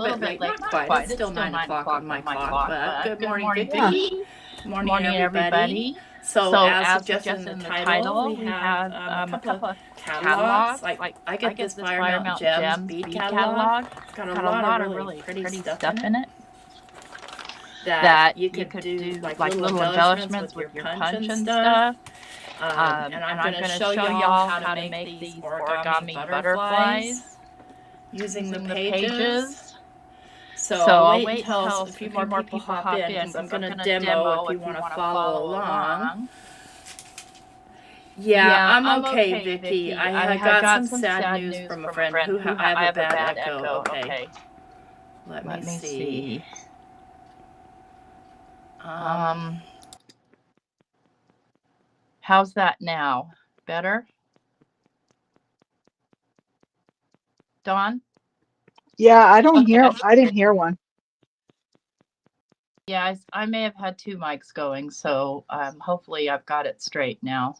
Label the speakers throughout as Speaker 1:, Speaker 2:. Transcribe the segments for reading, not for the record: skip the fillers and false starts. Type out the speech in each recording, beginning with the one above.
Speaker 1: bit late, not quite. It's still 9 o'clock on my clock, but good morning, Vicky. Morning, everybody. So, as suggested in the title, we have a couple of catalogs. Like, I get this Fire Mountain Gems bead catalog. It's got a lot of really pretty stuff in it that you could do like little embellishments with your punch and stuff. And I'm going to show y'all how to make these origami butterflies using the pages. So I'll wait until a few more people hop in because I'm going to demo if you want to follow along. Yeah, I'm okay, Vicky. I got some sad news from a friend who I have a bad echo. Okay. Let me see.
Speaker 2: How's that now? Better? Dawne?
Speaker 3: Yeah, I didn't hear one.
Speaker 2: Yeah, I may have had two mics going, so hopefully I've got it straight now.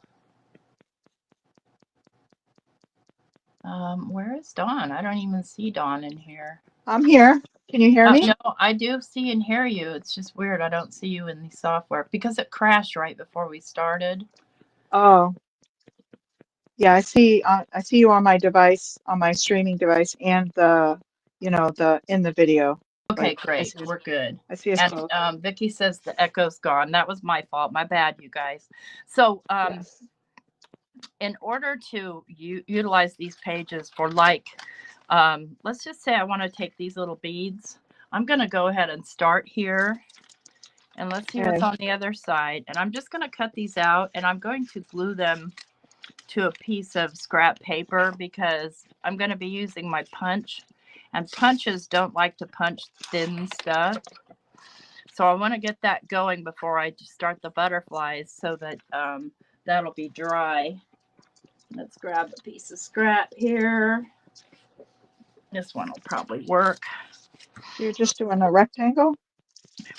Speaker 2: Where is Dawne? I don't even see Dawne in here.
Speaker 3: I'm here. Can you hear me?
Speaker 2: No, I do see and hear you. It's just weird. I don't see you in the software because it crashed right before we started.
Speaker 3: Oh, yeah, I see you on my device, on my streaming device, and in the video.
Speaker 2: Okay,
Speaker 3: Like,
Speaker 2: great. We're good.
Speaker 3: I see us both.
Speaker 2: And Vicky says the echo's gone. That was my fault. My bad, you guys. So,
Speaker 3: Yes.
Speaker 2: in order to utilize these pages for let's just say I want to take these little beads. I'm going to go ahead and start here. And let's see what's on the other side. And I'm just going to cut these out and I'm going to glue them to a piece of scrap paper because I'm going to be using my punch. And punches don't like to punch thin stuff. So I want to get that going before I start the butterflies so that that'll be dry. Let's grab a piece of scrap here. This one will probably work.
Speaker 3: You're just doing a rectangle?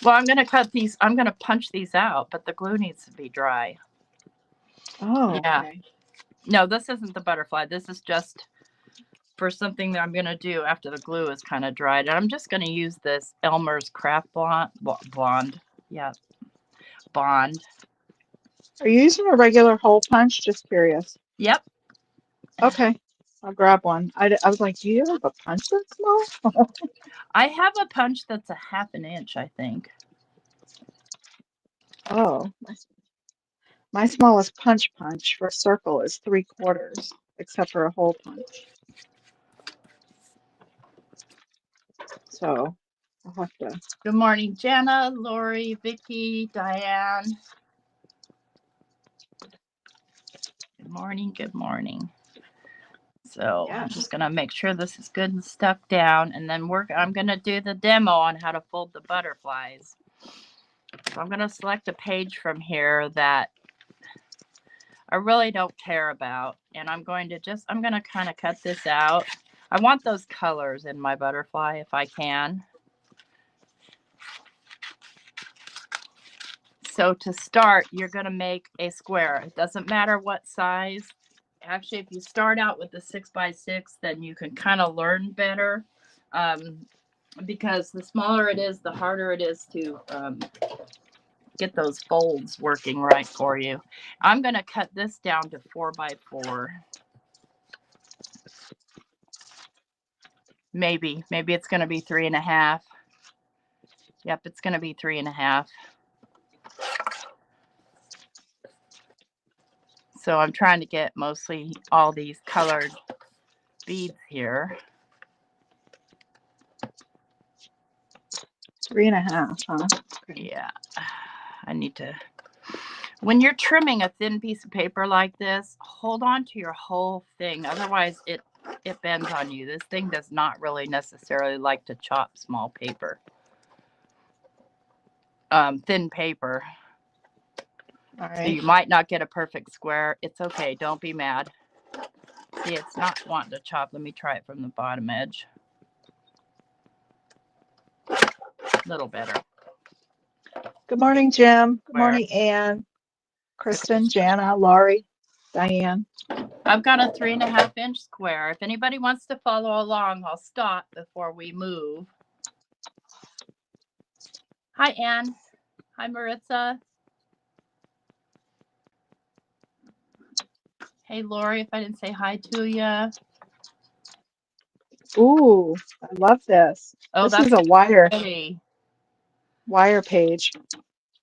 Speaker 2: Well, I'm going to cut these. I'm going to punch these out, but the glue needs to be dry.
Speaker 3: Oh,
Speaker 2: yeah.
Speaker 3: Okay.
Speaker 2: No, this isn't the butterfly. This is just for something that I'm going to do after the glue is kind of dried. And I'm just going to use this Elmer's Craft Bond. Yeah, Bond.
Speaker 3: Are you using a regular hole punch? Just curious.
Speaker 2: Yep.
Speaker 3: Okay. I'll grab one. I was like, do you have a punch that's small?
Speaker 2: I have a punch that's a 1/2 inch, I think.
Speaker 3: Oh, my smallest punch for circle is 3/4, except for a hole punch. So I'll have to.
Speaker 2: Good morning, Jana, Lori, Vicky, Diane. Good morning. Good morning. So I'm just going to make sure this is good and stuck down. And then I'm going to do the demo on how to fold the butterflies. So I'm going to select a page from here that I really don't care about. And I'm going to kind of cut this out. I want those colors in my butterfly if I can. So to start, you're going to make a square. It doesn't matter what size. Actually, if you start out with the 6x6, then you can kind of learn better because the smaller it is, the harder it is to get those folds working right for you. I'm going to cut this down to 4x4. Maybe it's going to be 3.5. Yep, it's going to be 3.5. So I'm trying to get mostly all these colored beads here.
Speaker 3: 3.5, huh? Okay.
Speaker 2: Yeah, I need to. When you're trimming a thin piece of paper like this, hold on to your whole thing. Otherwise, it bends on you. This thing does not really necessarily like to chop small paper. Thin paper.
Speaker 3: All right.
Speaker 2: So you might not get a perfect square. It's okay. Don't be mad. See, it's not wanting to chop. Let me try it from the bottom edge. A little better.
Speaker 3: Good morning, Jim. Good morning, Ann, Kristen, Jana, Laurie, Diane.
Speaker 2: I've got a 3.5 inch square. If anybody wants to follow along, I'll stop before we move. Hi, Anne. Hi, Maritza. Hey, Lori, if I didn't say hi to you.
Speaker 3: Ooh, I love this.
Speaker 2: Oh,
Speaker 3: This is
Speaker 2: that's
Speaker 3: a wire
Speaker 2: pretty.
Speaker 3: page.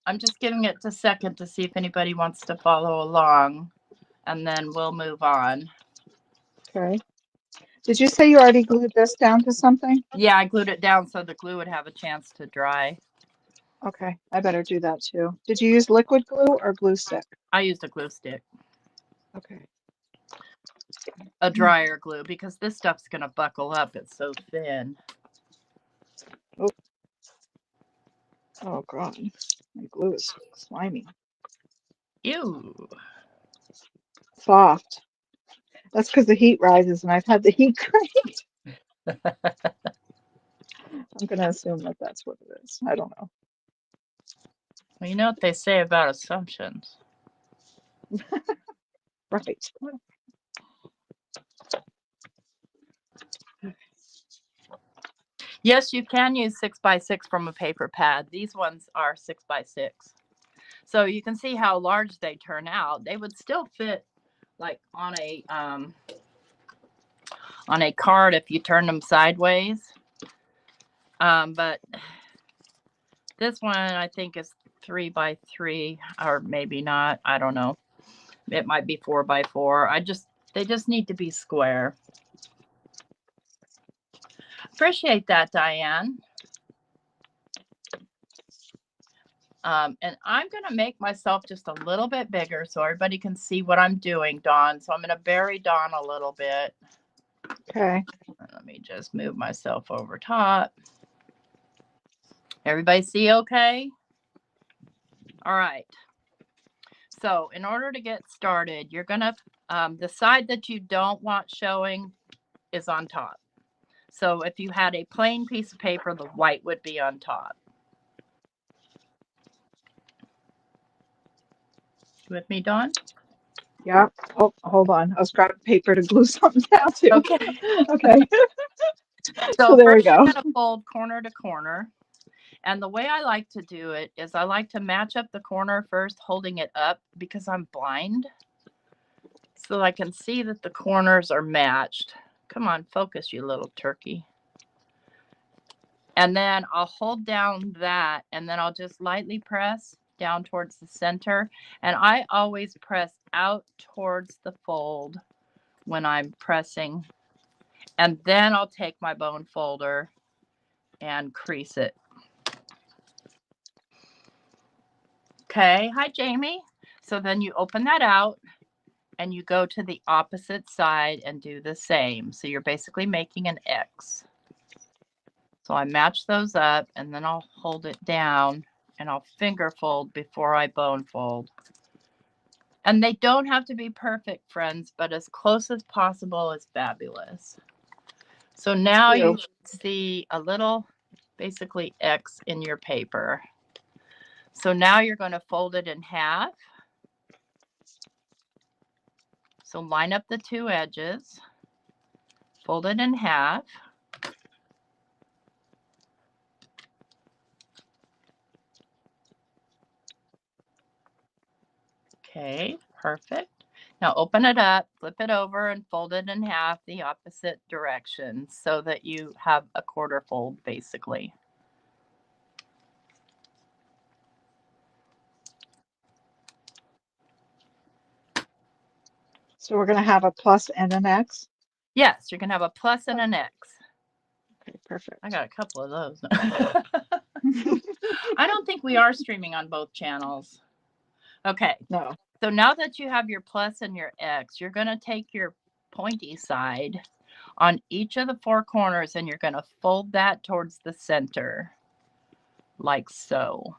Speaker 2: I'm just giving it a second to see if anybody wants to follow along, and then we'll move on.
Speaker 3: Okay. Did you say you already glued this down to something?
Speaker 2: Yeah, I glued it down so the glue would have a chance to dry.
Speaker 3: Okay, I better do that too. Did you use liquid glue or glue stick?
Speaker 2: I used a glue stick,
Speaker 3: Okay.
Speaker 2: a drier glue, because this stuff's going to buckle up. It's so thin.
Speaker 3: Oh, oh God, my glue is slimy.
Speaker 2: Ew.
Speaker 3: Soft. That's because the heat rises and I've had the heat cranked. I'm going to assume that that's what it is. I don't know.
Speaker 2: Well, you know what they say about assumptions.
Speaker 3: Right.
Speaker 2: Yes, you can use 6x6 from a paper pad. These ones are 6x6. So you can see how large they turn out. They would still fit like on a card if you turn them sideways. But this one I think is 3x3, or maybe not. I don't know. It might be 4x4. They just need to be square. Appreciate that, Diane. And I'm going to make myself just a little bit bigger so everybody can see what I'm doing, Dawn. So I'm going to bury Dawn a little bit.
Speaker 3: Okay.
Speaker 2: Let me just move myself over top. Everybody see okay? All right. So in order to get started, you're going to, the side that you don't want showing is on top. So if you had a plain piece of paper, the white would be on top. With me, Dawn?
Speaker 3: Yeah. Oh, hold on. I was grabbing paper to glue something down to.
Speaker 2: Okay.
Speaker 3: Okay.
Speaker 2: So
Speaker 3: there we
Speaker 2: first you're
Speaker 3: go.
Speaker 2: going to fold corner to corner. And the way I like to do it is I like to match up the corner first, holding it up because I'm blind. So I can see that the corners are matched. Come on, focus, you little turkey. And then I'll hold down that, and then I'll just lightly press down towards the center. And I always press out towards the fold when I'm pressing. And then I'll take my bone folder and crease it. Okay, hi Jamie. So then you open that out and you go to the opposite side and do the same. So you're basically making an X. So I match those up and then I'll hold it down and I'll finger fold before I bone fold. And they don't have to be perfect, friends, but as close as possible is fabulous. So now you see a little basically X in your paper. So now you're going to fold it in half. So line up the two edges, fold it in half. Okay, perfect. Now open it up, flip it over, and fold it in half the opposite direction so that you have a quarter fold basically.
Speaker 3: So we're going to have a plus and an X?
Speaker 2: Yes, you're going to have a plus and an X.
Speaker 3: Okay, perfect.
Speaker 2: I got a couple of those. I don't think we are streaming on both channels. Okay.
Speaker 3: No.
Speaker 2: So now that you have your plus and your X, you're going to take your pointy side on each of the four corners and you're going to fold that towards the center like so.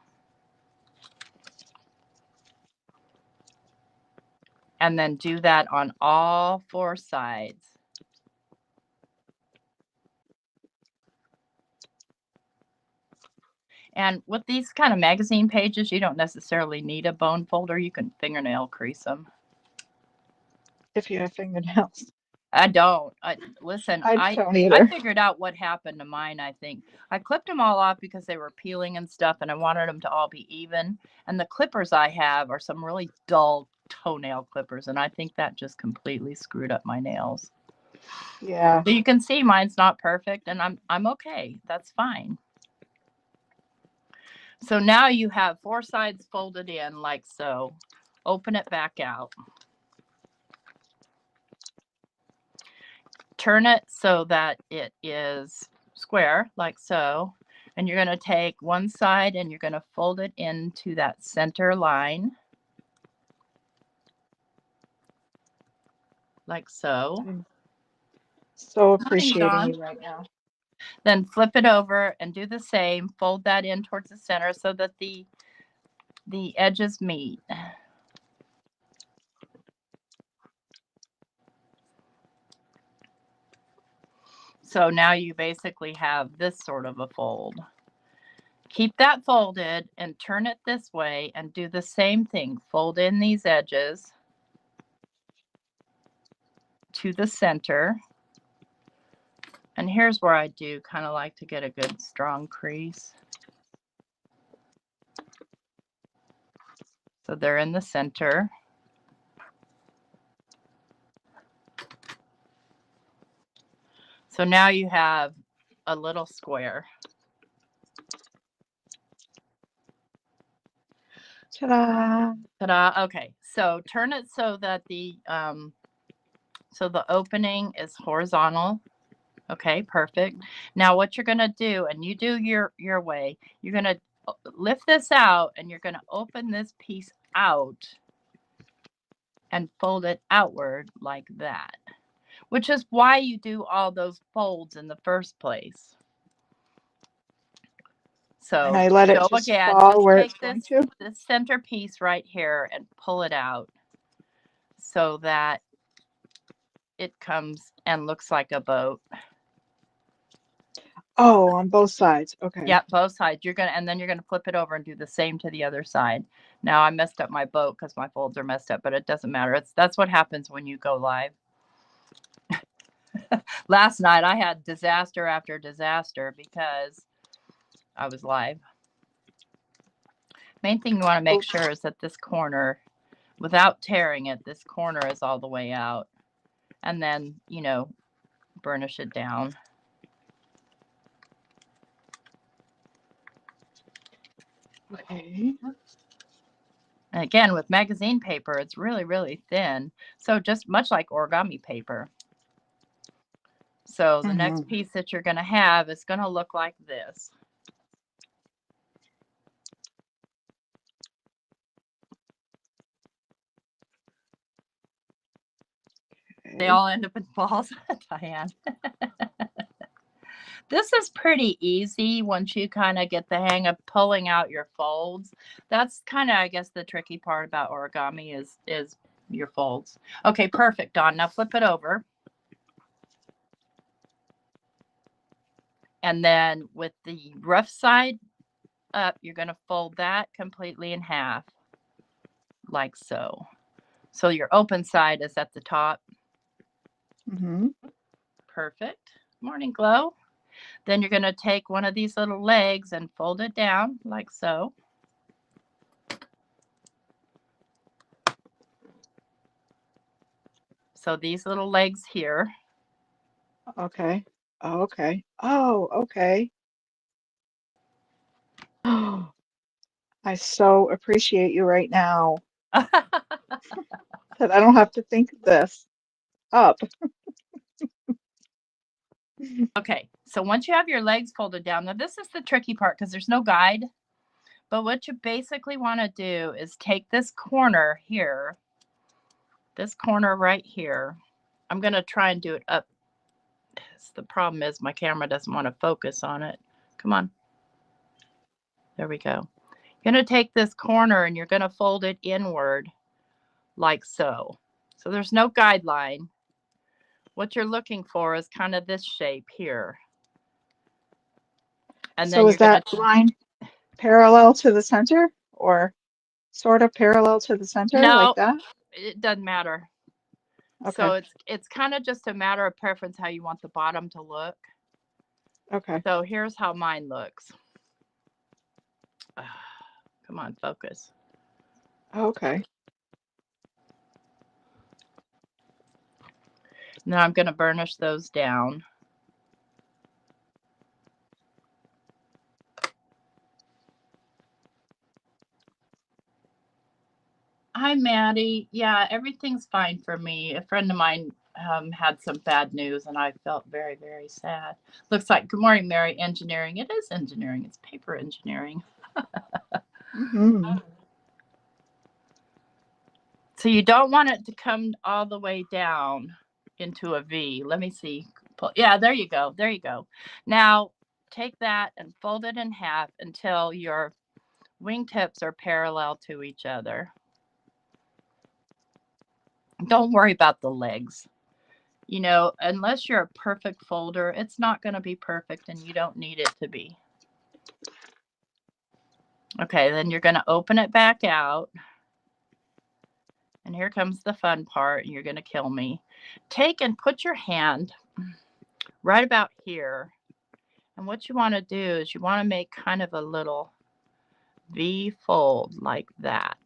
Speaker 2: And then do that on all four sides. And with these kind of magazine pages, you don't necessarily need a bone folder. You can fingernail crease them.
Speaker 3: If you have fingernails.
Speaker 2: I don't. Listen,
Speaker 3: I don't
Speaker 2: I
Speaker 3: either.
Speaker 2: figured out what happened to mine, I think. I clipped them all off because they were peeling and stuff, and I wanted them to all be even. And the clippers I have are some really dull toenail clippers, and I think that just completely screwed up my nails.
Speaker 3: Yeah.
Speaker 2: So you can see mine's not perfect, and I'm okay. That's fine. So now you have 4 sides folded in like so. Open it back out. Turn it so that it is square like so. And you're going to take one side and you're going to fold it into that center line. Like so.
Speaker 3: I'm so appreciating you right now.
Speaker 2: Then flip it over and do the same. Fold that in towards the center so that the edges meet. So now you basically have this sort of a fold. Keep that folded and turn it this way and do the same thing. Fold in these edges to the center. And here's where I do kind of like to get a good strong crease. So they're in the center. So now you have a little square.
Speaker 3: Ta-da!
Speaker 2: Ta-da! Okay, so turn it so that the opening is horizontal. Okay, perfect. Now what you're gonna do, and you do your way, you're gonna lift this out and you're gonna open this piece out and fold it outward like that, which is why you do all those folds in the first place. So
Speaker 3: and I let it just fall where it's going to.
Speaker 2: This center piece right here and pull it out so that it comes and looks like a boat.
Speaker 3: Oh, on both sides. Okay.
Speaker 2: Yep, both sides. And then you're gonna flip it over and do the same to the other side. Now I messed up my boat because my folds are messed up, but it doesn't matter. That's what happens when you go live. Last night I had disaster after disaster because I was live. Main thing you want to make sure is that this corner, without tearing it, this corner is all the way out. And then, you know, burnish it down.
Speaker 3: Okay.
Speaker 2: And again, with magazine paper, it's really, really thin. So just much like origami paper. So the next piece that you're going to have is going to look like this. Okay. They all end up in balls, Diane. This is pretty easy once you kind of get the hang of pulling out your folds. That's kind of, I guess, the tricky part about origami is your folds. Okay, perfect, Dawn. Now flip it over. And then with the rough side up, you're going to fold that completely in half, like so. So your open side is at the top. Perfect. Morning glow. Then you're going to take one of these little legs and fold it down like so. So these little legs here.
Speaker 3: Okay. Okay. Oh, okay. Oh, I so appreciate you right now that I don't have to think of this up.
Speaker 2: Okay, so once you have your legs folded down, now this is the tricky part because there's no guide, but what you basically want to do is take this corner here, this corner right here. I'm going to try and do it up. The problem is my camera doesn't want to focus on it. Come on. There we go. You're going to take this corner and you're going to fold it inward like so. So there's no guideline. What you're looking for is kind of this shape here. And
Speaker 3: so is that line parallel to the center or sort of parallel to the center like that?
Speaker 2: It doesn't matter.
Speaker 3: Okay.
Speaker 2: So it's kind of just a matter of preference how you want the bottom to look.
Speaker 3: Okay.
Speaker 2: So here's how mine looks. Come on, focus.
Speaker 3: Okay.
Speaker 2: Now I'm going to burnish those down. Hi, Maddie. Yeah, everything's fine for me. A friend of mine had some bad news, and I felt very, very sad. Looks like, good morning, Mary. Engineering. It is engineering. It's paper engineering.
Speaker 3: Mm-hmm.
Speaker 2: So you don't want it to come all the way down into a V. Let me see. Yeah, there you go. There you go. Now take that and fold it in half until your wingtips are parallel to each other. Don't worry about the legs. You know, unless you're a perfect folder, it's not going to be perfect, and you don't need it to be. Okay, then you're going to open it back out. And here comes the fun part. You're going to kill me. Take and put your hand right about here. And what you want to do is you want to make kind of a little V fold like that.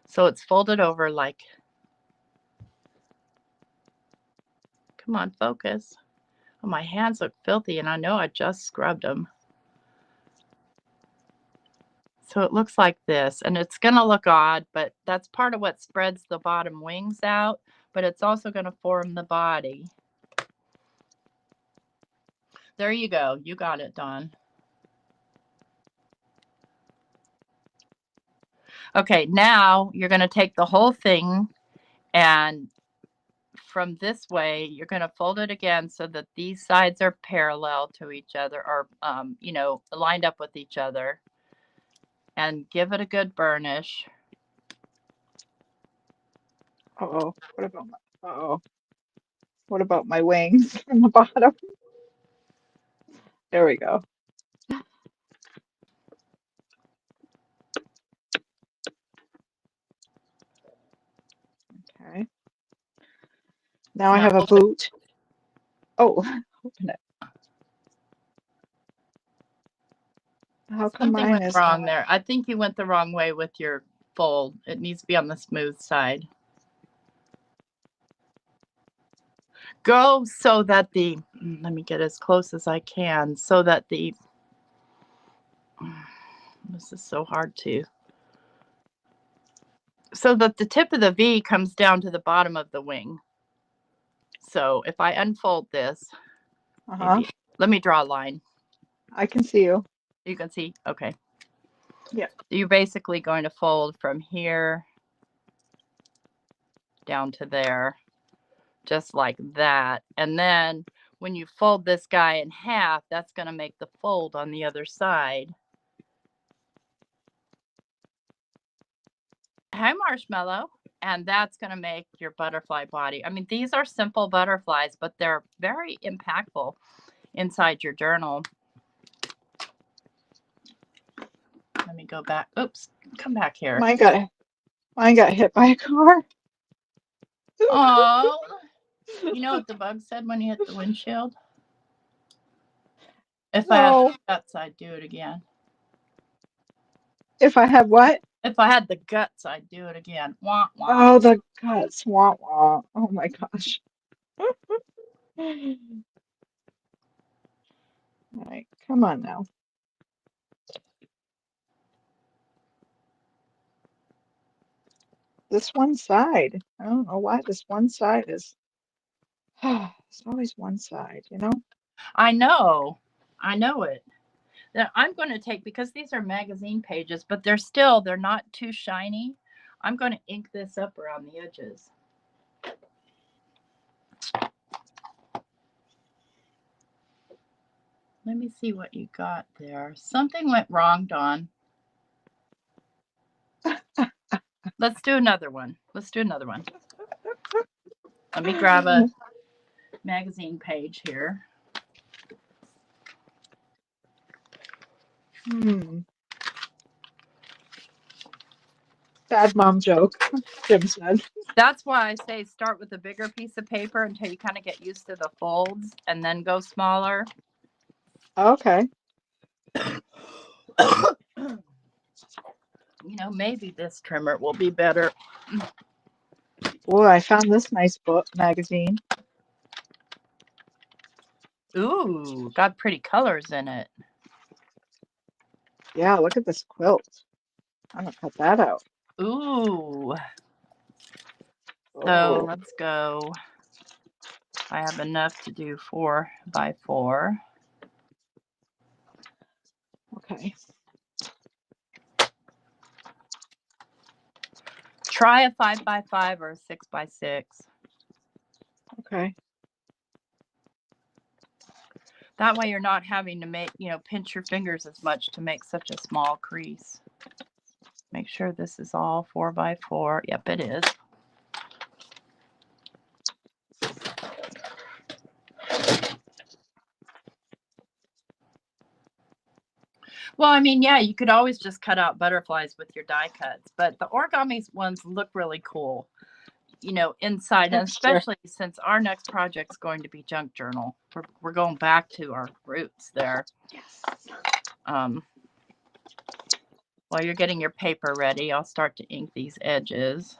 Speaker 2: So it's folded over like, come on, focus. Oh, my hands look filthy, and I know I just scrubbed them. So it looks like this, and it's going to look odd, but that's part of what spreads the bottom wings out, but it's also going to form the body. There you go. You got it, Dawne. Okay, now you're going to take the whole thing, and from this way, you're going to fold it again so that these sides are parallel to each other, or, you know, lined up with each other, and give it a good burnish.
Speaker 3: Uh-oh. What about my, uh-oh. What about my wings from the bottom? There we go. Okay. Now I have a boot. Oh, open it. How come
Speaker 2: Something
Speaker 3: mine
Speaker 2: went
Speaker 3: is
Speaker 2: wrong
Speaker 3: not?
Speaker 2: there. I think you went the wrong way with your fold. It needs to be on the smooth side. Go so that the, let me get as close as I can, so that the, this is so hard to, so that the tip of the V comes down to the bottom of the wing. So if I unfold this, maybe, let me draw a line.
Speaker 3: I can see you.
Speaker 2: You can see? Okay.
Speaker 3: Yeah.
Speaker 2: You're basically going to fold from here down to there, just like that. And then when you fold this guy in half, that's going to make the fold on the other side. Hi, Marshmallow. And that's going to make your butterfly body. I mean, these are simple butterflies, but they're very impactful inside your journal. Let me go back. Oops, come back here.
Speaker 3: Mine got hit by a car.
Speaker 2: Oh, you know what the bug said when you hit the windshield? If I had the guts, I'd do it again.
Speaker 3: If I had what?
Speaker 2: If I had the guts, I'd do it again. Wah, wah.
Speaker 3: Oh, the guts. Wah, wah. Oh my gosh. All right, come on now. This one side. I don't know why this one side is. It's always one side, you know?
Speaker 2: I know it. Now, I'm going to take, because these are magazine pages, but they're not too shiny. I'm going to ink this up around the edges. Let me see what you got there. Something went wrong, Dawne. Let's do another one. Let me grab a magazine page here.
Speaker 3: Bad mom joke, Jim said.
Speaker 2: That's why I say start with a bigger piece of paper until you kind of get used to the folds and then go smaller.
Speaker 3: Okay.
Speaker 2: You know, maybe this trimmer will be better.
Speaker 3: Boy, I found this nice book magazine.
Speaker 2: Ooh, got pretty colors in it.
Speaker 3: Yeah, look at this quilt. I'm gonna cut that out.
Speaker 2: Ooh. So
Speaker 3: Oh,
Speaker 2: let's go. I have enough to do 4 by 4.
Speaker 3: okay.
Speaker 2: Try a 5 by 5 or a 6 by 6.
Speaker 3: Okay.
Speaker 2: That way you're not having to make, pinch your fingers as much to make such a small crease. Make sure this is all 4 by 4. Yep, it is. Well, I mean, yeah, you could always just cut out butterflies with your die cuts, but the origami ones look really cool, inside, and especially since our next project's going to be junk journal. We're going back to our roots there.
Speaker 3: Yes.
Speaker 2: While you're getting your paper ready, I'll start to ink these edges.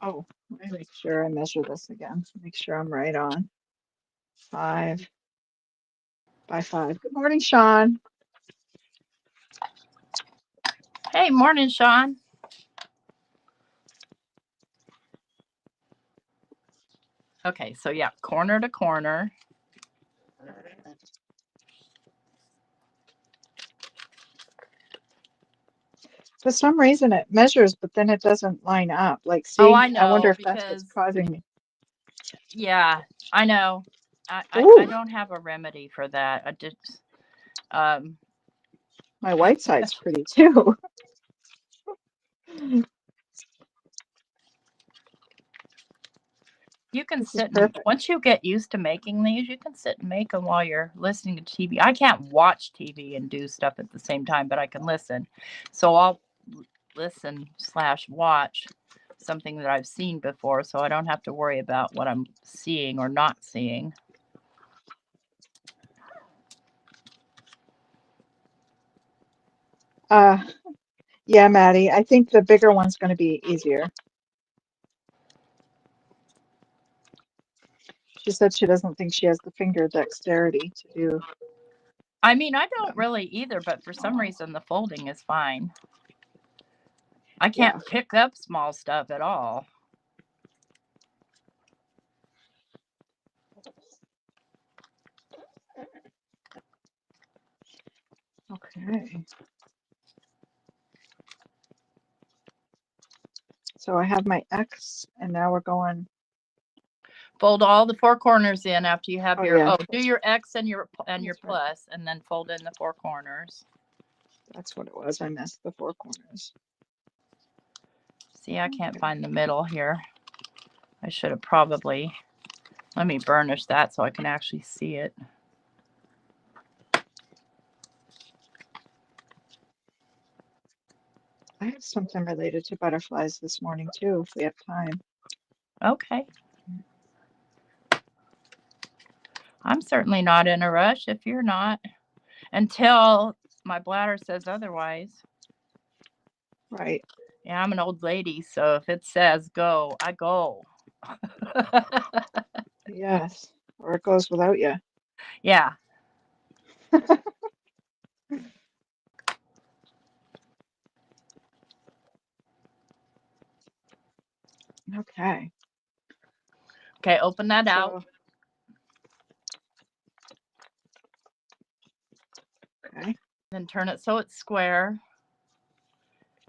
Speaker 3: Oh, let me make sure I measure this again. Make sure I'm right on. 5 by 5. Good morning, Sean.
Speaker 2: Hey, morning, Sean. Okay, so yeah, corner to corner.
Speaker 3: For some reason it measures, but then it doesn't line up. Like, see,
Speaker 2: Oh, I know.
Speaker 3: I wonder if that's what's causing me.
Speaker 2: Yeah, I know. I don't have a remedy for that. I just
Speaker 3: My white side's pretty too.
Speaker 2: You can sit and, once you get used to making these, you can sit and make them while you're listening to TV. I can't watch TV and do stuff at the same time, but I can listen. So I'll listen/watch something that I've seen before, so I don't have to worry about what I'm seeing or not seeing.
Speaker 3: Yeah, Maddie, I think the bigger one's going to be easier. She said she doesn't think she has the finger dexterity to do.
Speaker 2: I mean, I don't really either, but for some reason the folding is fine. I can't pick up small stuff at all.
Speaker 3: Okay. So I have my X, and now we're going.
Speaker 2: Fold all the 4 corners in after you have do your X and your plus, and then fold in the 4 corners.
Speaker 3: That's what it was. I missed the 4 corners.
Speaker 2: See, I can't find the middle here. I should have probably, let me burnish that so I can actually see it.
Speaker 3: I have something related to butterflies this morning too, if we have time.
Speaker 2: Okay. I'm certainly not in a rush if you're not, until my bladder says otherwise.
Speaker 3: Right.
Speaker 2: Yeah, I'm an old lady, so if it says go, I go.
Speaker 3: Yes. Or it goes without you.
Speaker 2: Yeah.
Speaker 3: Okay.
Speaker 2: Okay, open that out.
Speaker 3: Okay.
Speaker 2: Then turn it so it's square.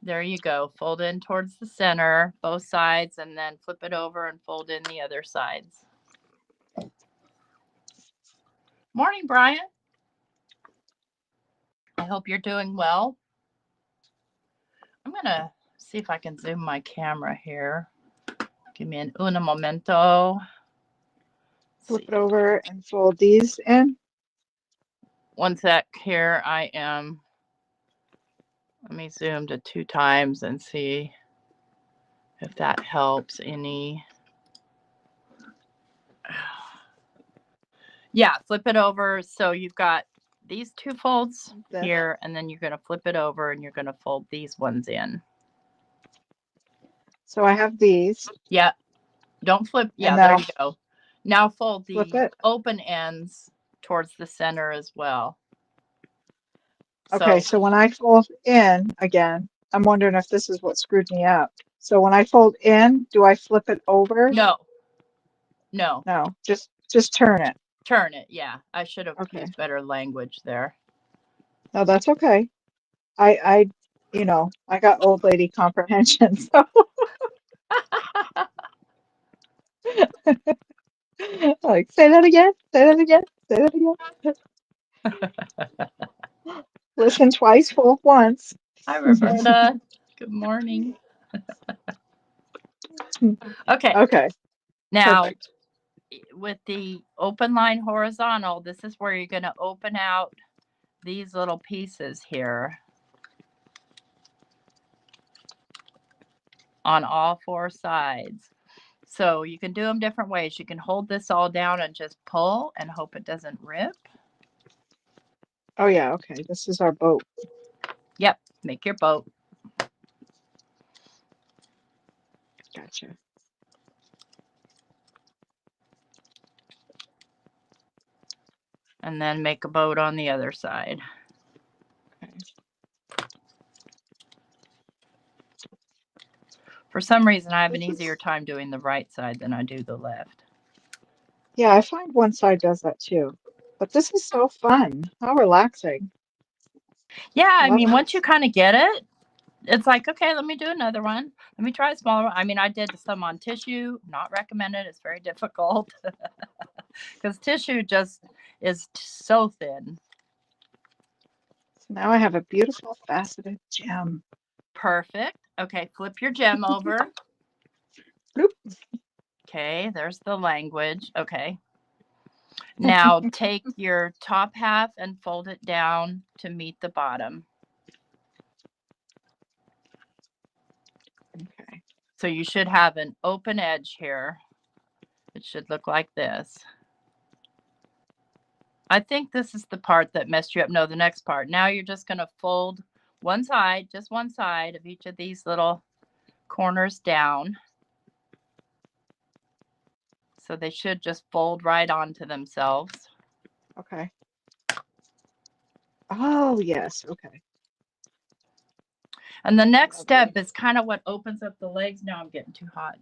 Speaker 2: There you go. Fold in towards the center, both sides, and then flip it over and fold in the other sides. Morning, Brian. I hope you're doing well. I'm going to see if I can zoom my camera here. Give me un momento.
Speaker 3: Flip it over and fold these in.
Speaker 2: One sec here. I am Let me zoom to 2 times and see if that helps any. Yeah, flip it over. So you've got these 2 folds here, and then you're going to flip it over and you're going to fold these ones in.
Speaker 3: So I have these.
Speaker 2: Yeah. Don't flip. Yeah, there you go. Now fold the open ends towards the center as well.
Speaker 3: Okay, so when I fold in again, I'm wondering if this is what screwed me up. So when I fold in, do I flip it over?
Speaker 2: No. No.
Speaker 3: No, just turn it.
Speaker 2: Turn it, yeah. I should have used better language there.
Speaker 3: No, that's okay. I I got old lady comprehension, so like say that again, say that again, say that again. Listen twice, fold once.
Speaker 2: Hi, Roberta. Good morning. Okay.
Speaker 3: Okay.
Speaker 2: Now,
Speaker 3: perfect.
Speaker 2: With the open line horizontal, this is where you're going to open out these little pieces here on all 4 sides. So you can do them different ways. You can hold this all down and just pull and hope it doesn't rip.
Speaker 3: Oh yeah, okay. This is our boat.
Speaker 2: Yep, make your boat.
Speaker 3: Gotcha.
Speaker 2: And then make a boat on the other side.
Speaker 3: Okay.
Speaker 2: For some reason, I have an easier time doing the right side than I do the left.
Speaker 3: Yeah, I find one side does that too. But this is so fun. How relaxing.
Speaker 2: Yeah, I mean, once you kind of get it, it's like, okay, let me do another one. Let me try a smaller one. I mean, I did some on tissue. Not recommended. It's very difficult because tissue just is so thin.
Speaker 3: So now I have a beautiful faceted gem.
Speaker 2: Perfect. Okay, flip your gem over.
Speaker 3: Bloop.
Speaker 2: Okay, there's the language. Okay. Now take your top half and fold it down to meet the bottom.
Speaker 3: Okay.
Speaker 2: So you should have an open edge here. It should look like this. I think this is the part that messed you up. No, the next part. Now you're just going to fold one side, just one side of each of these little corners down. So they should just fold right onto themselves.
Speaker 3: Okay. Oh, yes. Okay.
Speaker 2: And the next step is kind of what opens up the legs. Now I'm getting too hot.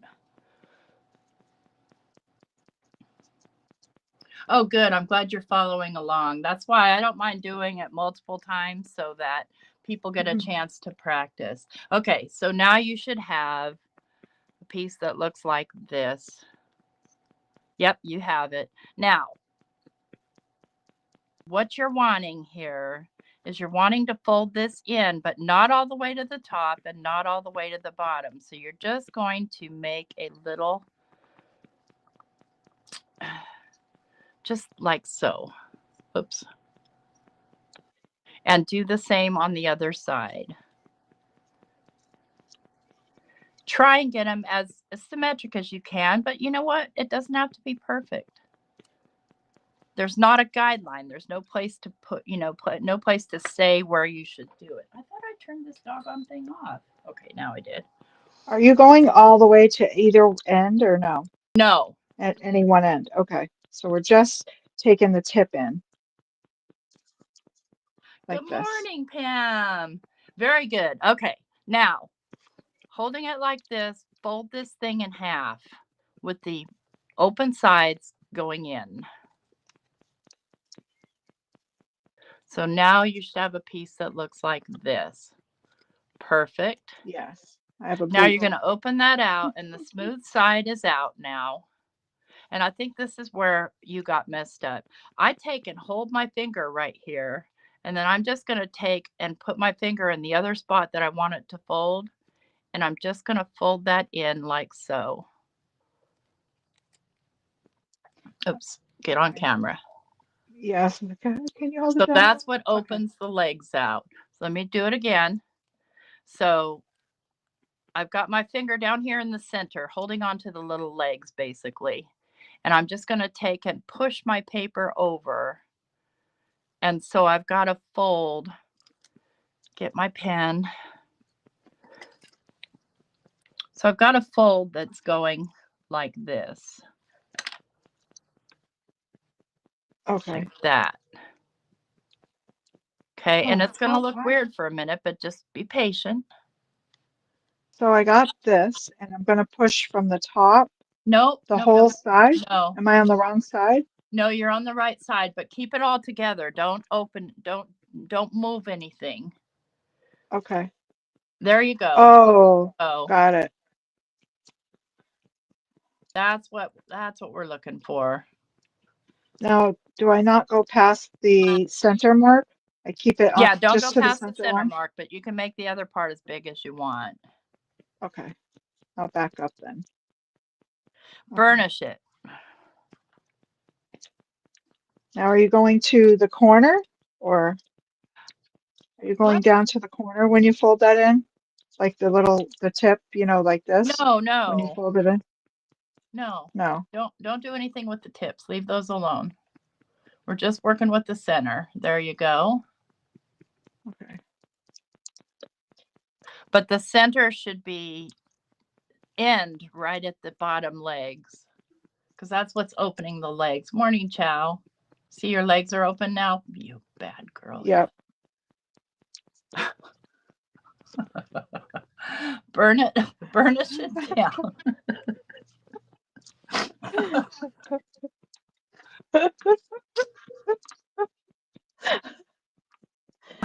Speaker 2: Oh, good. I'm glad you're following along. That's why I don't mind doing it multiple times so that people get a chance to practice. Okay, so now you should have a piece that looks like this. Yep, you have it. Now, what you're wanting here is you're wanting to fold this in, but not all the way to the top and not all the way to the bottom. So you're just going to make a little, just like so. Oops. And do the same on the other side. Try and get them as symmetric as you can, but you know what? It doesn't have to be perfect. There's not a guideline. There's no place to put, no place to say where you should do it. I thought I turned this doggone thing off. Okay, now I did.
Speaker 3: Are you going all the way to either end or no?
Speaker 2: No.
Speaker 3: At any one end. Okay. So we're just taking the tip in. Like
Speaker 2: Good morning, Pam. Very good. Okay. Now, holding it like this, fold this thing in half with the open sides going in. So now you should have a piece that looks like this. Perfect.
Speaker 3: Yes. I have a
Speaker 2: now you're going to open that out and the smooth side is out now. And I think this is where you got messed up. I take and hold my finger right here. And then I'm just going to take and put my finger in the other spot that I want it to fold. And I'm just going to fold that in like so. Oops, get on camera.
Speaker 3: Yes. Can you hold it
Speaker 2: So
Speaker 3: down?
Speaker 2: that's what opens the legs out. So let me do it again. So I've got my finger down here in the center, holding on to the little legs basically. And I'm just going to take and push my paper over. And so I've got to fold, get my pen. So I've got a fold that's going like this.
Speaker 3: Okay.
Speaker 2: Like that. Okay, and it's going to look weird for a minute, but just be patient.
Speaker 3: So I got this, and I'm going to push from the top.
Speaker 2: Nope.
Speaker 3: The whole side?
Speaker 2: No.
Speaker 3: Am I on the wrong side?
Speaker 2: No, you're on the right side, but keep it all together. Don't open, don't move anything.
Speaker 3: Okay.
Speaker 2: There you go.
Speaker 3: Oh, got it.
Speaker 2: That's what we're looking for.
Speaker 3: Now, do I not go past the center mark? I keep it
Speaker 2: Yeah, don't
Speaker 3: just
Speaker 2: go
Speaker 3: to
Speaker 2: past
Speaker 3: the
Speaker 2: the
Speaker 3: center
Speaker 2: center
Speaker 3: line?
Speaker 2: mark, but you can make the other part as big as you want.
Speaker 3: Okay. I'll back up then.
Speaker 2: Burnish it.
Speaker 3: Now, are you going to the corner, or are you going down to the corner when you fold that in? Like the tip, like this?
Speaker 2: No,
Speaker 3: When you
Speaker 2: no.
Speaker 3: fold it in?
Speaker 2: No.
Speaker 3: No.
Speaker 2: Don't do anything with the tips. Leave those alone. We're just working with the center. There you go.
Speaker 3: Okay.
Speaker 2: But the center should be end right at the bottom legs, because that's what's opening the legs. Morning, Chow. See, your legs are open now? You bad girl.
Speaker 3: Yep.
Speaker 2: Burnish it down.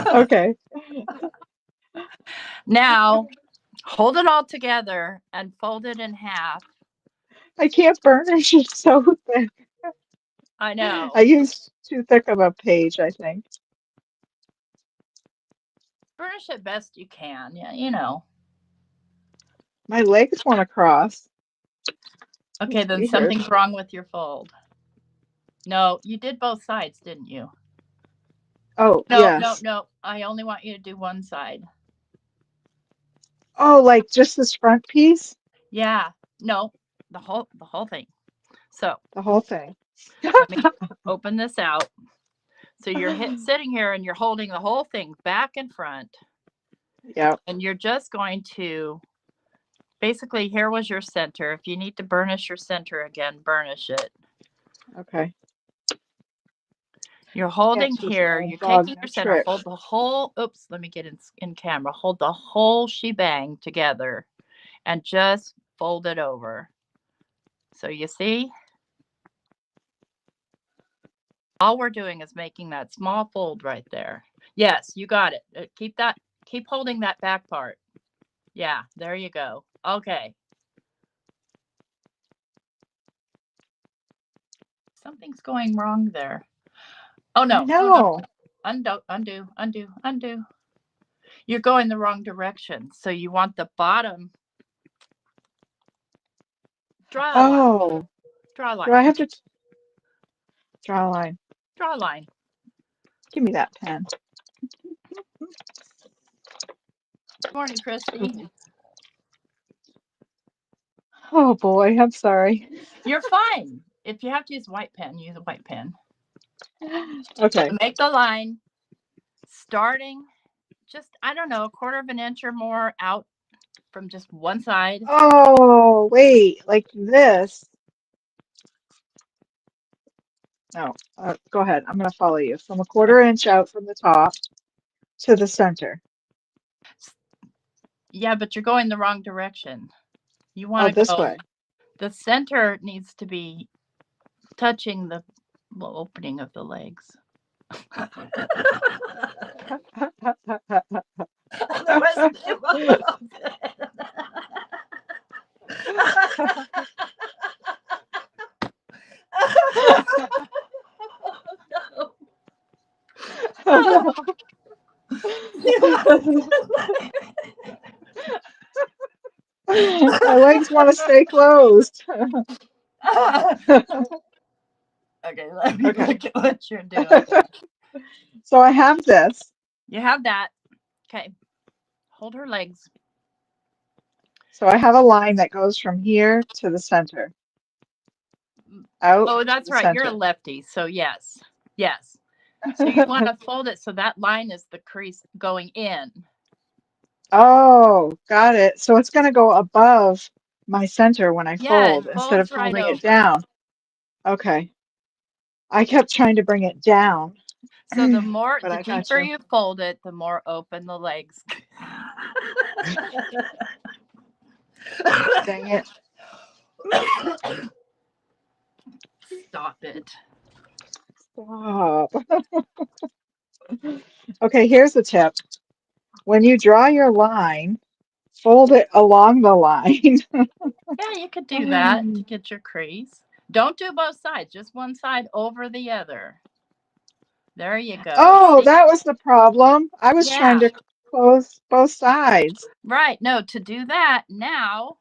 Speaker 3: Okay.
Speaker 2: Now, hold it all together and fold it in half.
Speaker 3: I can't burnish it so thick.
Speaker 2: I know.
Speaker 3: I used too thick of a page, I think.
Speaker 2: Burnish it best you can. Yeah,
Speaker 3: My legs want to cross.
Speaker 2: Okay,
Speaker 3: It's
Speaker 2: then
Speaker 3: weird.
Speaker 2: something's wrong with your fold. No, you did both sides, didn't you?
Speaker 3: Oh,
Speaker 2: No,
Speaker 3: yes.
Speaker 2: no. I only want you to do one side.
Speaker 3: Oh, like just this front piece?
Speaker 2: Yeah. No, the whole thing. So
Speaker 3: The whole thing.
Speaker 2: let me open this out. So you're sitting here and you're holding the whole thing back and front.
Speaker 3: Yep.
Speaker 2: And you're just going to, basically, here was your center. If you need to burnish your center again, burnish it.
Speaker 3: Okay.
Speaker 2: You're holding here. You're taking your center. Hold the whole, oops, let me get in camera. Hold the whole shebang together and just fold it over. So you see? All we're doing is making that small fold right there. Yes, you got it. Keep holding that back part. Yeah, there you go. Okay. Something's going wrong there. Oh, no.
Speaker 3: No.
Speaker 2: Undo. You're going the wrong direction. So you want the bottom. Draw a line. Draw a line.
Speaker 3: Do I have to draw a line?
Speaker 2: Draw a line.
Speaker 3: Give me that pen.
Speaker 2: Good morning, Christy.
Speaker 3: Oh boy, I'm sorry.
Speaker 2: You're fine. If you have to use a white pen, use a white pen.
Speaker 3: Okay.
Speaker 2: So make the line starting just, I don't know, a quarter of an inch or more out from just one side.
Speaker 3: Oh, wait, like this. No, go ahead. I'm going to follow you. From a quarter inch out from the top to the center.
Speaker 2: Yeah, but you're going the wrong direction. You want to
Speaker 3: this
Speaker 2: go
Speaker 3: way.
Speaker 2: The center needs to be touching the opening of the legs.
Speaker 3: My legs want to stay closed.
Speaker 2: Okay, let me look at what you're doing.
Speaker 3: So I have this.
Speaker 2: You have that. Okay. Hold her legs.
Speaker 3: So I have a line that goes from here to the center. Out.
Speaker 2: Oh, that's right. You're a lefty. So yes. Yes. So you want to fold it so that line is the crease going in.
Speaker 3: Oh, got it. So it's going to go above my center when I fold instead of folding it down. Okay. I kept trying to bring it down.
Speaker 2: So the deeper you fold it, the more open the legs.
Speaker 3: Dang it.
Speaker 2: Stop it.
Speaker 3: Stop. Okay, here's a tip. When you draw your line, fold it along the line.
Speaker 2: Yeah, you could do that to get your crease. Don't do both sides, just one side over the other. There you go.
Speaker 3: Oh, that was the problem. I was trying to close both sides.
Speaker 2: Right. No, to do that, now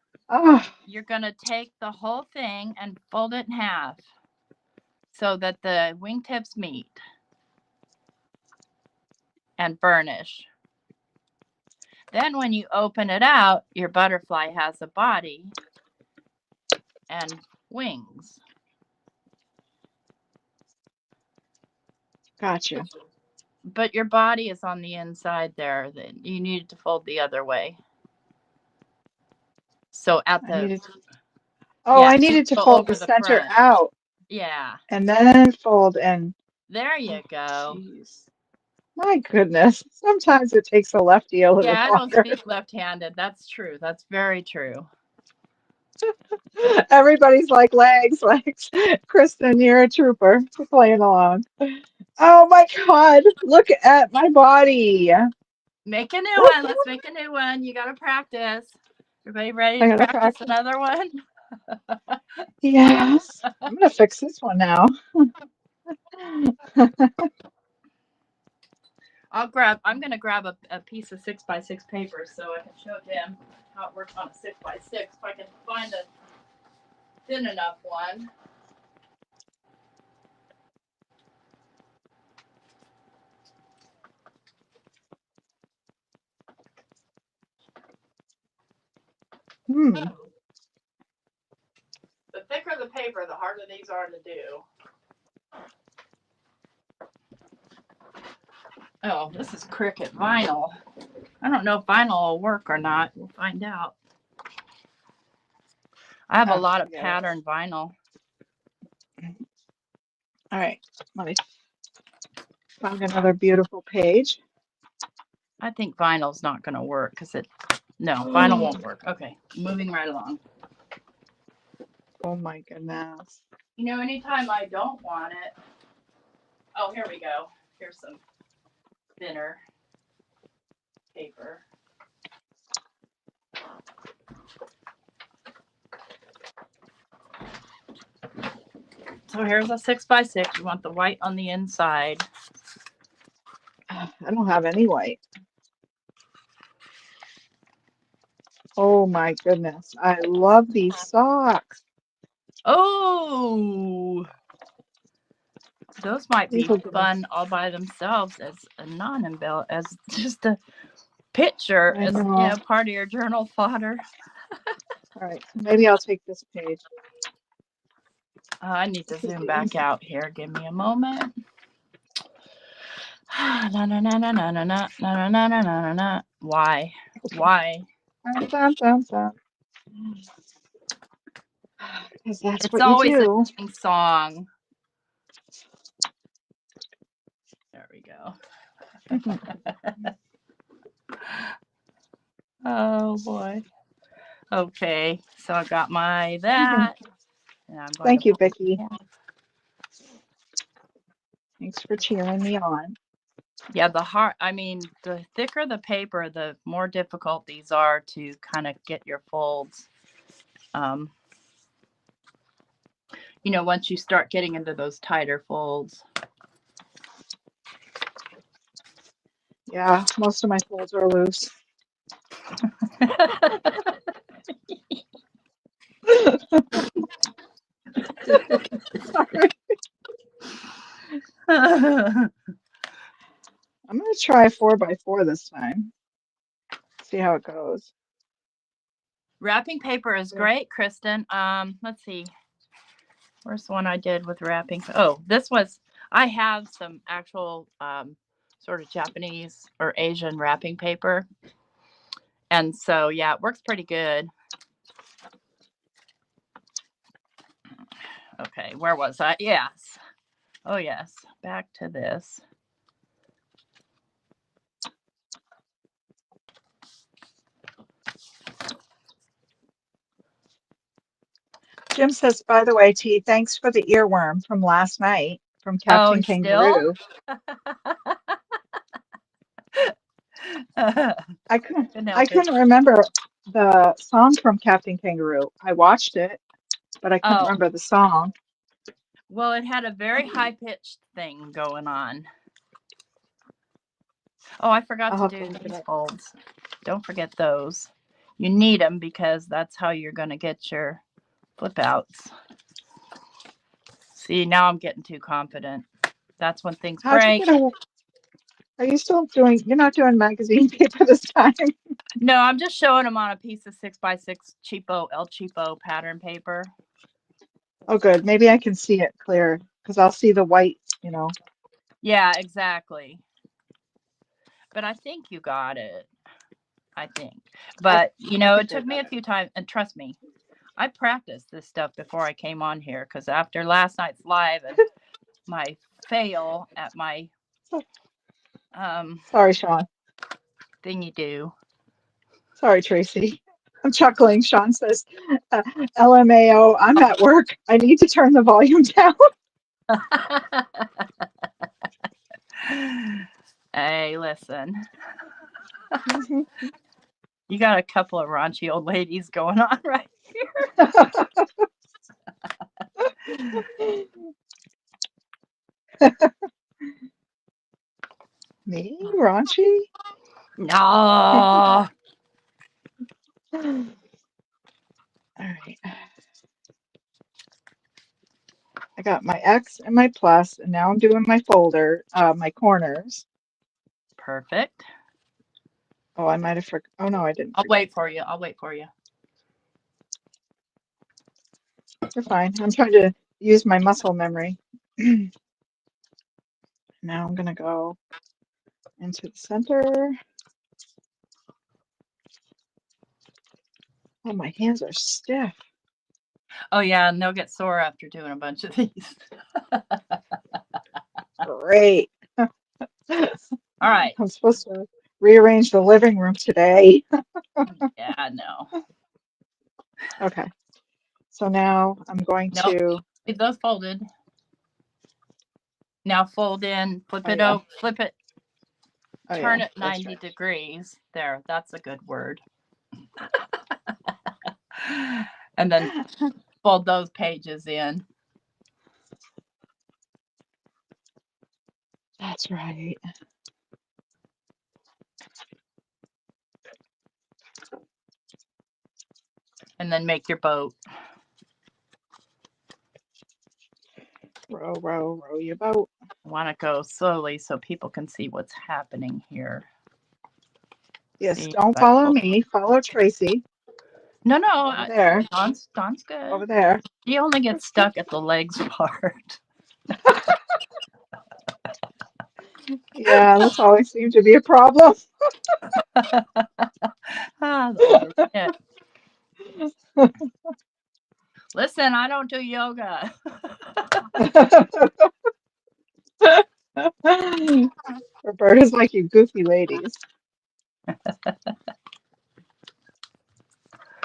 Speaker 2: you're going to take the whole thing and fold it in half so that the wingtips meet and burnish. Then when you open it out, your butterfly has a body and wings.
Speaker 3: Gotcha.
Speaker 2: But your body is on the inside there. You need to fold the other way. So at the...
Speaker 3: I needed to fold the center out.
Speaker 2: Yeah.
Speaker 3: And then fold in.
Speaker 2: There you go.
Speaker 3: Geez. My goodness. Sometimes it takes a lefty a little longer.
Speaker 2: Yeah, I don't speak left-handed. That's true. That's very true.
Speaker 3: Everybody's like, legs. Kristen, you're a trooper for playing along. Oh my God. Look at my body.
Speaker 2: Make a new one. Let's make a new one. You got to practice. Everybody ready to practice another one?
Speaker 3: Yes. I'm going to fix this one now.
Speaker 2: I'm going to grab a piece of 6x6 paper so I can show Tim how it works on a 6x6 if I can find a thin enough one. The thicker the paper, the harder these are to do. Oh, this is Cricket vinyl. I don't know if vinyl will work or not. We'll find out. I have a lot of pattern vinyl.
Speaker 3: All right, let me find another beautiful page.
Speaker 2: I think vinyl's not going to work because vinyl won't work. Okay, moving right along.
Speaker 3: Oh my goodness.
Speaker 2: You know, anytime I don't want it. Oh, here we go. Here's some thinner paper. So here's a 6x6. You want the white on the inside.
Speaker 3: I don't have any white. Oh my goodness. I love these socks.
Speaker 2: Oh, those might be fun all by themselves as a non-embell, as just a picture, as part of your journal fodder.
Speaker 3: All right, maybe I'll take this page.
Speaker 2: I need to zoom back out here. Give me a moment. Na na na na na na na na na na na na. Why? Why?
Speaker 3: Because that's
Speaker 2: it's
Speaker 3: what
Speaker 2: always
Speaker 3: you do.
Speaker 2: A song. There we go. Oh boy. Okay, so I got that. And I'm going
Speaker 3: Thank you, Vicki. Thanks for cheering me on.
Speaker 2: Yeah, the thicker the paper, the more difficult these are to kind of get your folds. Once you start getting into those tighter folds.
Speaker 3: Yeah, most of my folds are loose. Sorry. I'm going to try 4x4 this time. See how it goes.
Speaker 2: Wrapping paper is great, Kristen. Let's see. Where's the one I did with wrapping? Oh, this was, I have some actual sort of Japanese or Asian wrapping paper. And so, yeah, it works pretty good. Okay, where was I? Yes. Oh, yes. Back to this.
Speaker 3: Jim says, by the way, T, thanks for the earworm from last night from Captain Kangaroo. I couldn't remember the song from Captain Kangaroo. I watched it, but I couldn't remember the song.
Speaker 2: Well, it had a very high-pitched thing going on. Oh, I forgot to do these folds. Don't forget those. You need them because that's how you're going to get your flip outs. See, now I'm getting too confident. That's when things break.
Speaker 3: Are you still doing, you're not doing magazine paper this time?
Speaker 2: No, I'm just showing them on a piece of 6x6 cheapo, El Cheapo pattern paper.
Speaker 3: Oh, good. Maybe I can see it clear because I'll see the white, you know.
Speaker 2: Yeah, exactly. But I think you got it. I think. But, you know, it took me a few times. And trust me, I practiced this stuff before I came on here because after last night's live and my fail at my
Speaker 3: sorry, Sean.
Speaker 2: Thingy do.
Speaker 3: Sorry, Tracy. I'm chuckling. Sean says, LMAO, I'm at work. I need to turn the volume down.
Speaker 2: Hey, listen. You got a couple of raunchy old ladies going on right here.
Speaker 3: Me? Raunchy?
Speaker 2: No. All
Speaker 3: right. I got my X and my plus, and now I'm doing my folder, my corners.
Speaker 2: Perfect.
Speaker 3: Oh, I might have forgot. Oh, no, I didn't.
Speaker 2: I'll wait for you. I'll wait for you.
Speaker 3: You're fine. I'm trying to use my muscle memory. Now I'm going to go into the center. Oh, my hands are stiff.
Speaker 2: Oh, yeah, and they'll get sore after doing a bunch of these.
Speaker 3: Great.
Speaker 2: All right.
Speaker 3: I'm supposed to rearrange the living room today.
Speaker 2: Yeah, I know.
Speaker 3: Okay. So now I'm going to
Speaker 2: leave those folded. Now fold in, flip it over, flip it, turn it 90 degrees. There, that's a good word. And then fold those pages in.
Speaker 3: That's right.
Speaker 2: And then make your boat.
Speaker 3: Row, row, row your boat.
Speaker 2: I want to go slowly so people can see what's happening here.
Speaker 3: Yes, don't follow me. Follow Tracy.
Speaker 2: No,
Speaker 3: over there.
Speaker 2: Dawne's good.
Speaker 3: Over there.
Speaker 2: She only gets stuck at the legs part.
Speaker 3: Yeah, that's always seemed to be a problem.
Speaker 2: Listen, I don't do yoga.
Speaker 3: Roberta's like, you goofy ladies.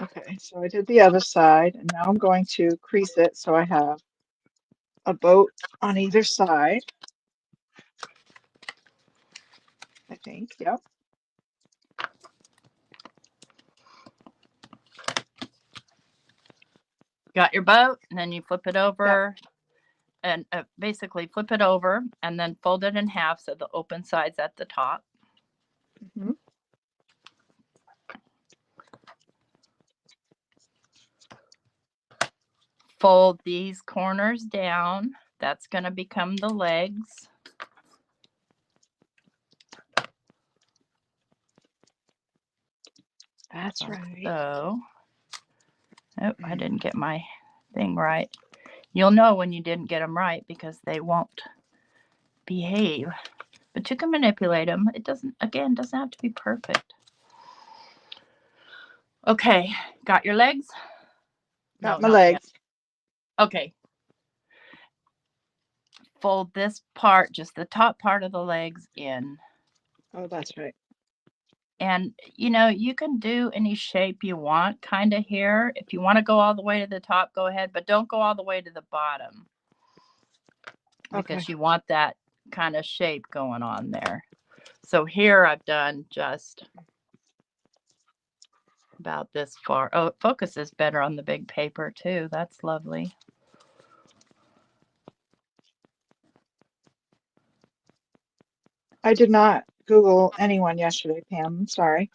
Speaker 3: Okay, so I did the other side, and now I'm going to crease it so I have a boat on either side. I think, yep.
Speaker 2: Got your boat, and then you flip it over, and basically flip it over, and then fold it in half so the open side's at the top.
Speaker 3: Mm-hmm.
Speaker 2: Fold these corners down. That's going to become the legs.
Speaker 3: That's right.
Speaker 2: So, oh, I didn't get my thing right. You'll know when you didn't get them right because they won't behave. But you can manipulate them. It doesn't have to be perfect. Okay, got your legs?
Speaker 3: Got
Speaker 2: No,
Speaker 3: my
Speaker 2: not
Speaker 3: legs.
Speaker 2: yet. Okay. Fold this part, just the top part of the legs in.
Speaker 3: Oh, that's right.
Speaker 2: And, you know, you can do any shape you want kind of here. If you want to go all the way to the top, go ahead. But don't go all the way to the bottom. Because you want that kind of shape going on there. So here I've done just about this far. Oh, it focuses better on the big paper too. That's lovely.
Speaker 3: I did not Google anyone yesterday, Pam. I'm sorry.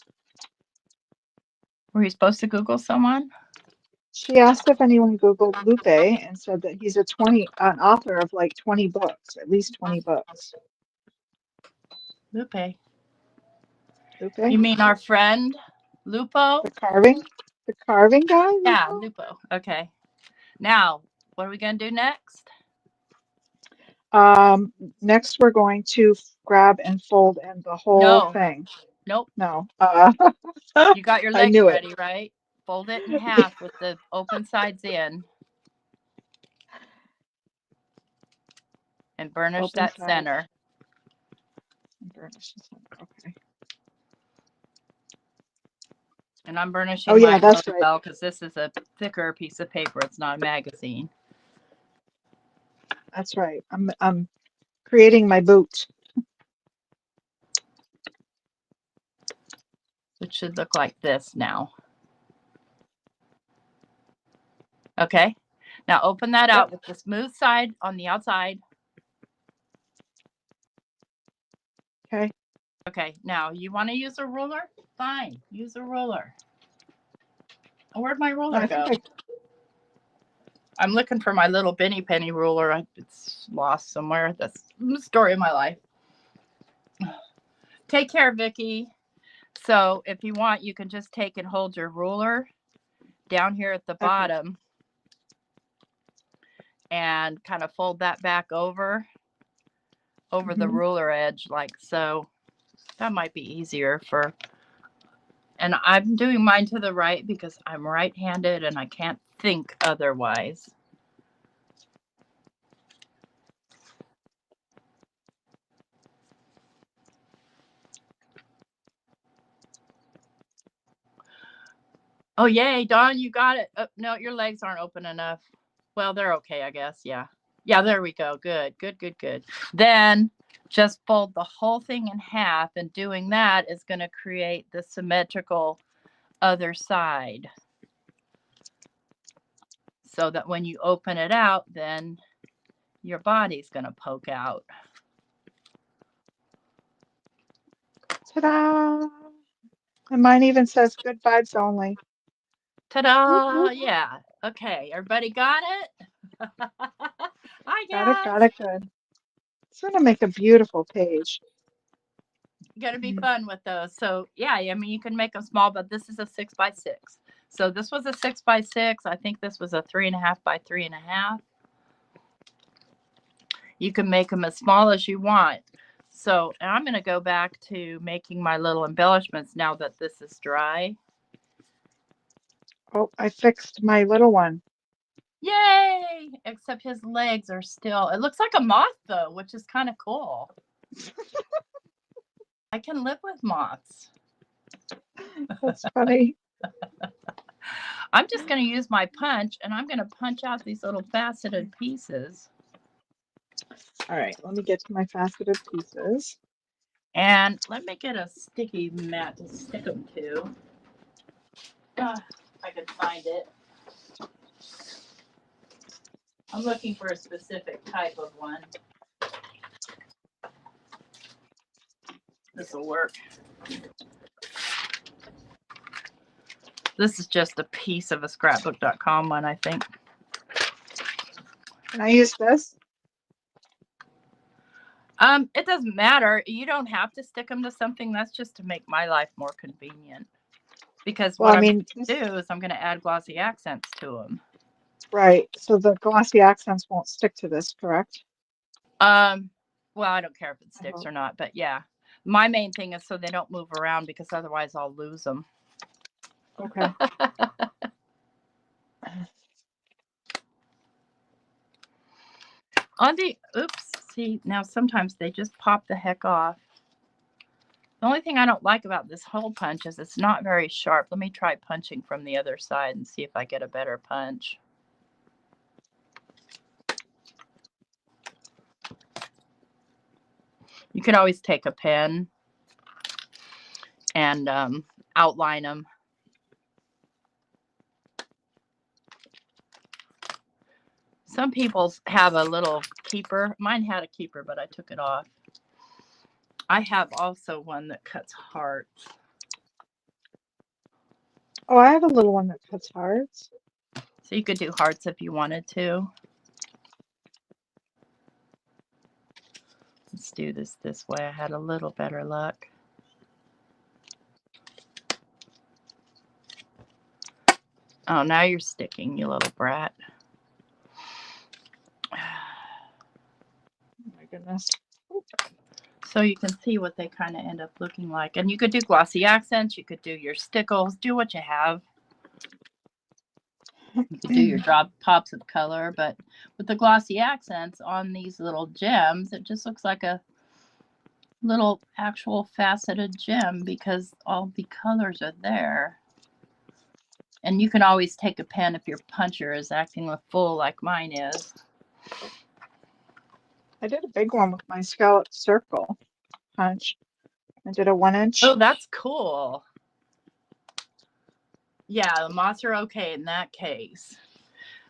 Speaker 2: Were you supposed to Google someone?
Speaker 3: She asked if anyone Googled Lupe and said that he's an author of like 20 books, at least 20 books.
Speaker 2: Lupe.
Speaker 3: Lupe?
Speaker 2: You mean our friend Lupo?
Speaker 3: The carving guy? Lupo?
Speaker 2: Yeah, Lupo. Okay. Now, what are we going to do next?
Speaker 3: Next we're going to grab and fold and the whole thing.
Speaker 2: Nope.
Speaker 3: No.
Speaker 2: You got your
Speaker 3: I
Speaker 2: legs
Speaker 3: knew
Speaker 2: ready, right? Fold it in half with the open sides in. And burnish
Speaker 3: Open
Speaker 2: that
Speaker 3: sides.
Speaker 2: center.
Speaker 3: Burnish the center. Okay.
Speaker 2: And I'm burnishing my
Speaker 3: that's
Speaker 2: as
Speaker 3: right.
Speaker 2: well because this is a thicker piece of paper. It's not a magazine.
Speaker 3: That's right. I'm creating my boot.
Speaker 2: It should look like this now. Okay. Now open that out with the smooth side on the outside.
Speaker 3: Okay.
Speaker 2: Okay. Now you want to use a ruler? Fine. Use a ruler. Where'd my ruler go? I'm looking for my little Benny Penny ruler. It's lost somewhere. That's the story of my life. Take care, Vicki. So if you want, you can just take and hold your ruler down here at the bottom and kind of fold that back over the ruler edge like so. That might be easier for, and I'm doing mine to the right because I'm right-handed and I can't think otherwise. Oh, yay, Dawn, you got it. Oh, no, your legs aren't open enough. Well, they're okay, I guess. Yeah. Yeah, there we go. Good. Then just fold the whole thing in half, and doing that is going to create the symmetrical other side. So that when you open it out, then your body's going to poke out.
Speaker 3: Ta-da! And mine even says good vibes only.
Speaker 2: Ta-da! Yeah. Okay. Everybody got it? I guess.
Speaker 3: Got it good. It's going to make a beautiful page.
Speaker 2: Going to be fun with those. So yeah, I mean, you can make them small, but this is a 6x6. So this was a 6x6. I think this was a 3.5 by 3.5. You can make them as small as you want. So I'm going to go back to making my little embellishments now that this is dry.
Speaker 3: Oh, I fixed my little one.
Speaker 2: Yay! Except his legs are still, it looks like a moth though, which is kind of cool. I can live with moths.
Speaker 3: That's funny.
Speaker 2: I'm just going to use my punch and I'm going to punch out these little faceted pieces.
Speaker 3: All right, let me get to my faceted pieces.
Speaker 2: And let me get a sticky mat to stick them to. If I can find it. I'm looking for a specific type of one. This will work. This is just a piece of a scrapbook.com one, I think.
Speaker 3: Can I use this?
Speaker 2: It doesn't matter. You don't have to stick them to something. That's just to make my life more convenient. Because
Speaker 3: Well,
Speaker 2: what
Speaker 3: I
Speaker 2: I'm
Speaker 3: mean,
Speaker 2: going to do is I'm going to add glossy accents to them.
Speaker 3: right. So the glossy accents won't stick to this, correct?
Speaker 2: Well, I don't care if it sticks or not, but yeah. My main thing is so they don't move around because otherwise I'll lose them.
Speaker 3: Okay.
Speaker 2: On the, oops, see, now sometimes they just pop the heck off. The only thing I don't like about this hole punch is it's not very sharp. Let me try punching from the other side and see if I get a better punch. You can always take a pen and outline them. Some people have a little keeper. Mine had a keeper, but I took it off. I have also one that cuts hearts.
Speaker 3: Oh, I have a little one that cuts hearts.
Speaker 2: So you could do hearts if you wanted to. Let's do this way. I had a little better luck. Oh, now you're sticking, you little brat.
Speaker 3: Oh my goodness.
Speaker 2: So you can see what they kind of end up looking like. And you could do glossy accents. You could do your stickles. Do what you have. You could do your drop pops of color. But with the glossy accents on these little gems, it just looks like a little actual faceted gem because all the colors are there. And you can always take a pen if your puncher is acting with full like mine is.
Speaker 3: I did a big one with my scallop circle punch. I did a 1-inch.
Speaker 2: Oh, that's cool. Yeah, the moths are okay in that case.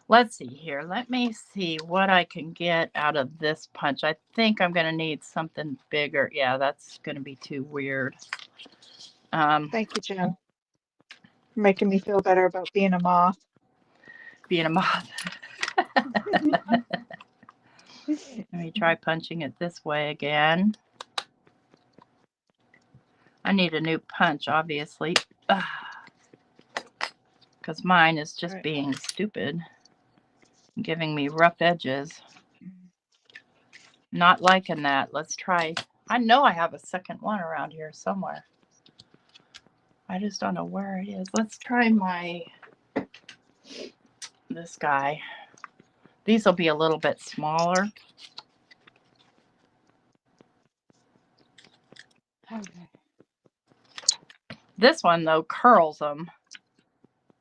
Speaker 2: Let's see here. Let me see what I can get out of this punch. I think I'm going to need something bigger. Yeah, that's going to be too weird.
Speaker 3: Thank you, Jen. You're making me feel better about being a moth.
Speaker 2: Being a moth. Let me try punching it this way again. I need a new punch, obviously. Because mine is just being stupid. Giving me rough edges. Not liking that. Let's try. I know I have a second one around here somewhere. I just don't know where it is. Let's try this guy. These will be a little bit smaller.
Speaker 3: Okay.
Speaker 2: This one, though, curls them.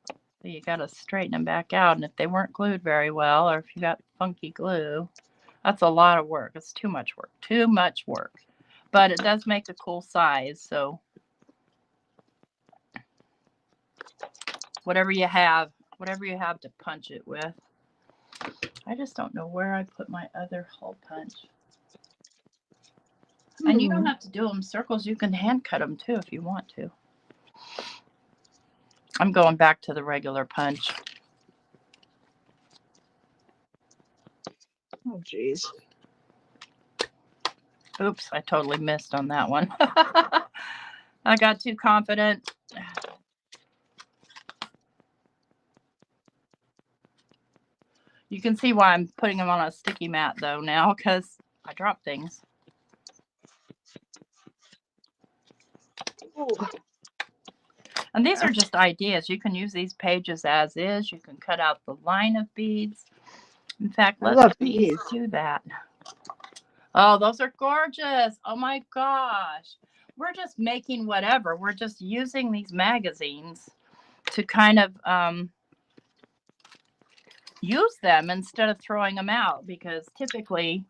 Speaker 2: So you got to straighten them back out. And if they weren't glued very well, or if you got funky glue, that's a lot of work. It's too much work. Too much work. But it does make a cool size. So whatever you have to punch it with. I just don't know where I put my other hole punch. And you don't have to do them circles. You can hand cut them too if you want to. I'm going back to the regular punch.
Speaker 3: Oh, geez.
Speaker 2: Oops, I totally missed on that one. I got too confident. You can see why I'm putting them on a sticky mat though now, because I drop things.
Speaker 3: Ooh.
Speaker 2: And these are just ideas. You can use these pages as is. You can cut out the line of beads. In fact, let's do that. Oh, those are gorgeous. Oh my gosh. We're just making whatever. We're just using these magazines to kind of use them instead of throwing them out, because typically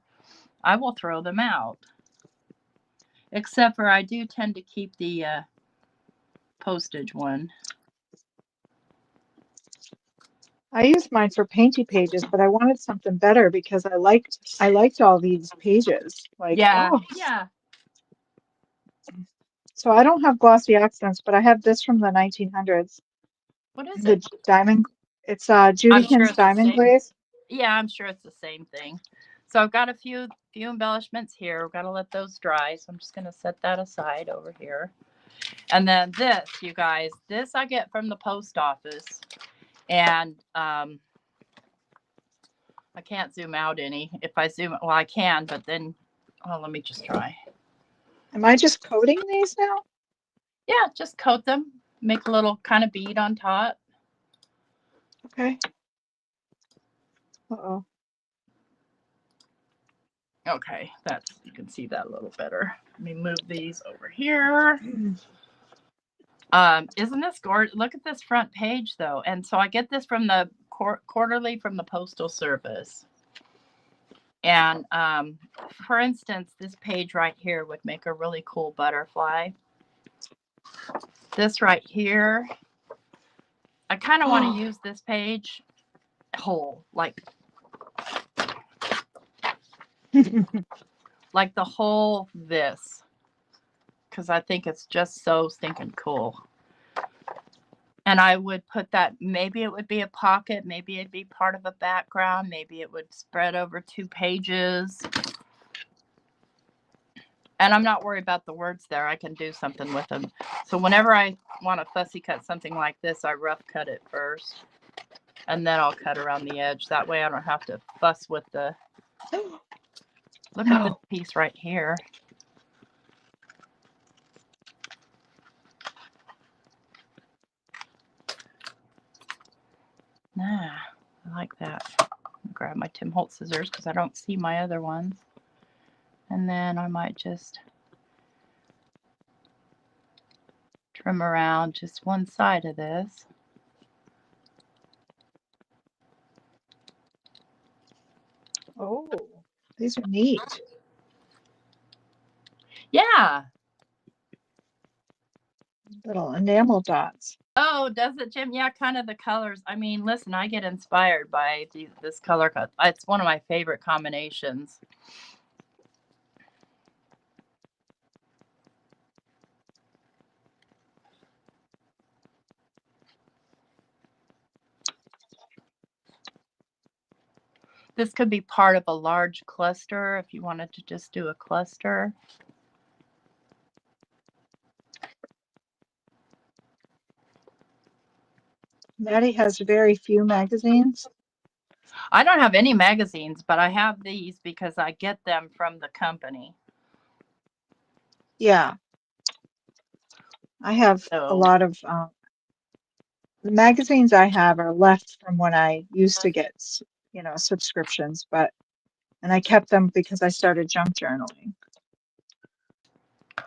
Speaker 2: I will throw them out. Except for I do tend to keep the postage one.
Speaker 3: I used mine for painty pages, but I wanted something better because I liked all these pages. Like,
Speaker 2: yeah,
Speaker 3: oh.
Speaker 2: yeah.
Speaker 3: So I don't have glossy accents, but I have this from the 1900s.
Speaker 2: What is
Speaker 3: The
Speaker 2: it?
Speaker 3: diamond. It's Judikin's diamond glaze.
Speaker 2: Yeah, I'm sure it's the same thing. So I've got a few embellishments here. We've got to let those dry. So I'm just going to set that aside over here. And then this, you guys, this I get from the post office. And I can't zoom out any. If I zoom, well, I can, but then, oh, let me just try.
Speaker 3: Am I just coating these now?
Speaker 2: Yeah, just coat them. Make a little kind of bead on top.
Speaker 3: Okay. Uh-oh.
Speaker 2: Okay, that's, you can see that a little better. Let me move these over here. Isn't this gorgeous? Look at this front page though. And so I get this from the quarterly from the Postal Service. And for instance, this page right here would make a really cool butterfly. This right here, I kind of want to use this page whole, like like the whole this, because I think it's just so stinking cool. And I would put that, maybe it would be a pocket, maybe it'd be part of a background, maybe it would spread over 2 pages. And I'm not worried about the words there. I can do something with them. So whenever I want to fussy cut something like this, I rough cut it first. And then I'll cut around the edge. That way I don't have to fuss with the... Look at this piece right here. Nah, I like that. Grab my Tim Holtz scissors because I don't see my other ones. And then I might just trim around just one side of this.
Speaker 3: Oh, these are neat.
Speaker 2: Yeah.
Speaker 3: Little enamel dots.
Speaker 2: Oh, does it, Jim? Yeah, kind of the colors. I mean, listen, I get inspired by this color cut. It's one of my favorite combinations. This could be part of a large cluster if you wanted to just do a cluster.
Speaker 3: Maddie has very few magazines.
Speaker 2: I don't have any magazines, but I have these because I get them from the company.
Speaker 3: Yeah. I have a lot of the magazines I have are left from when I used to get, you know, subscriptions, and I kept them because I started junk journaling.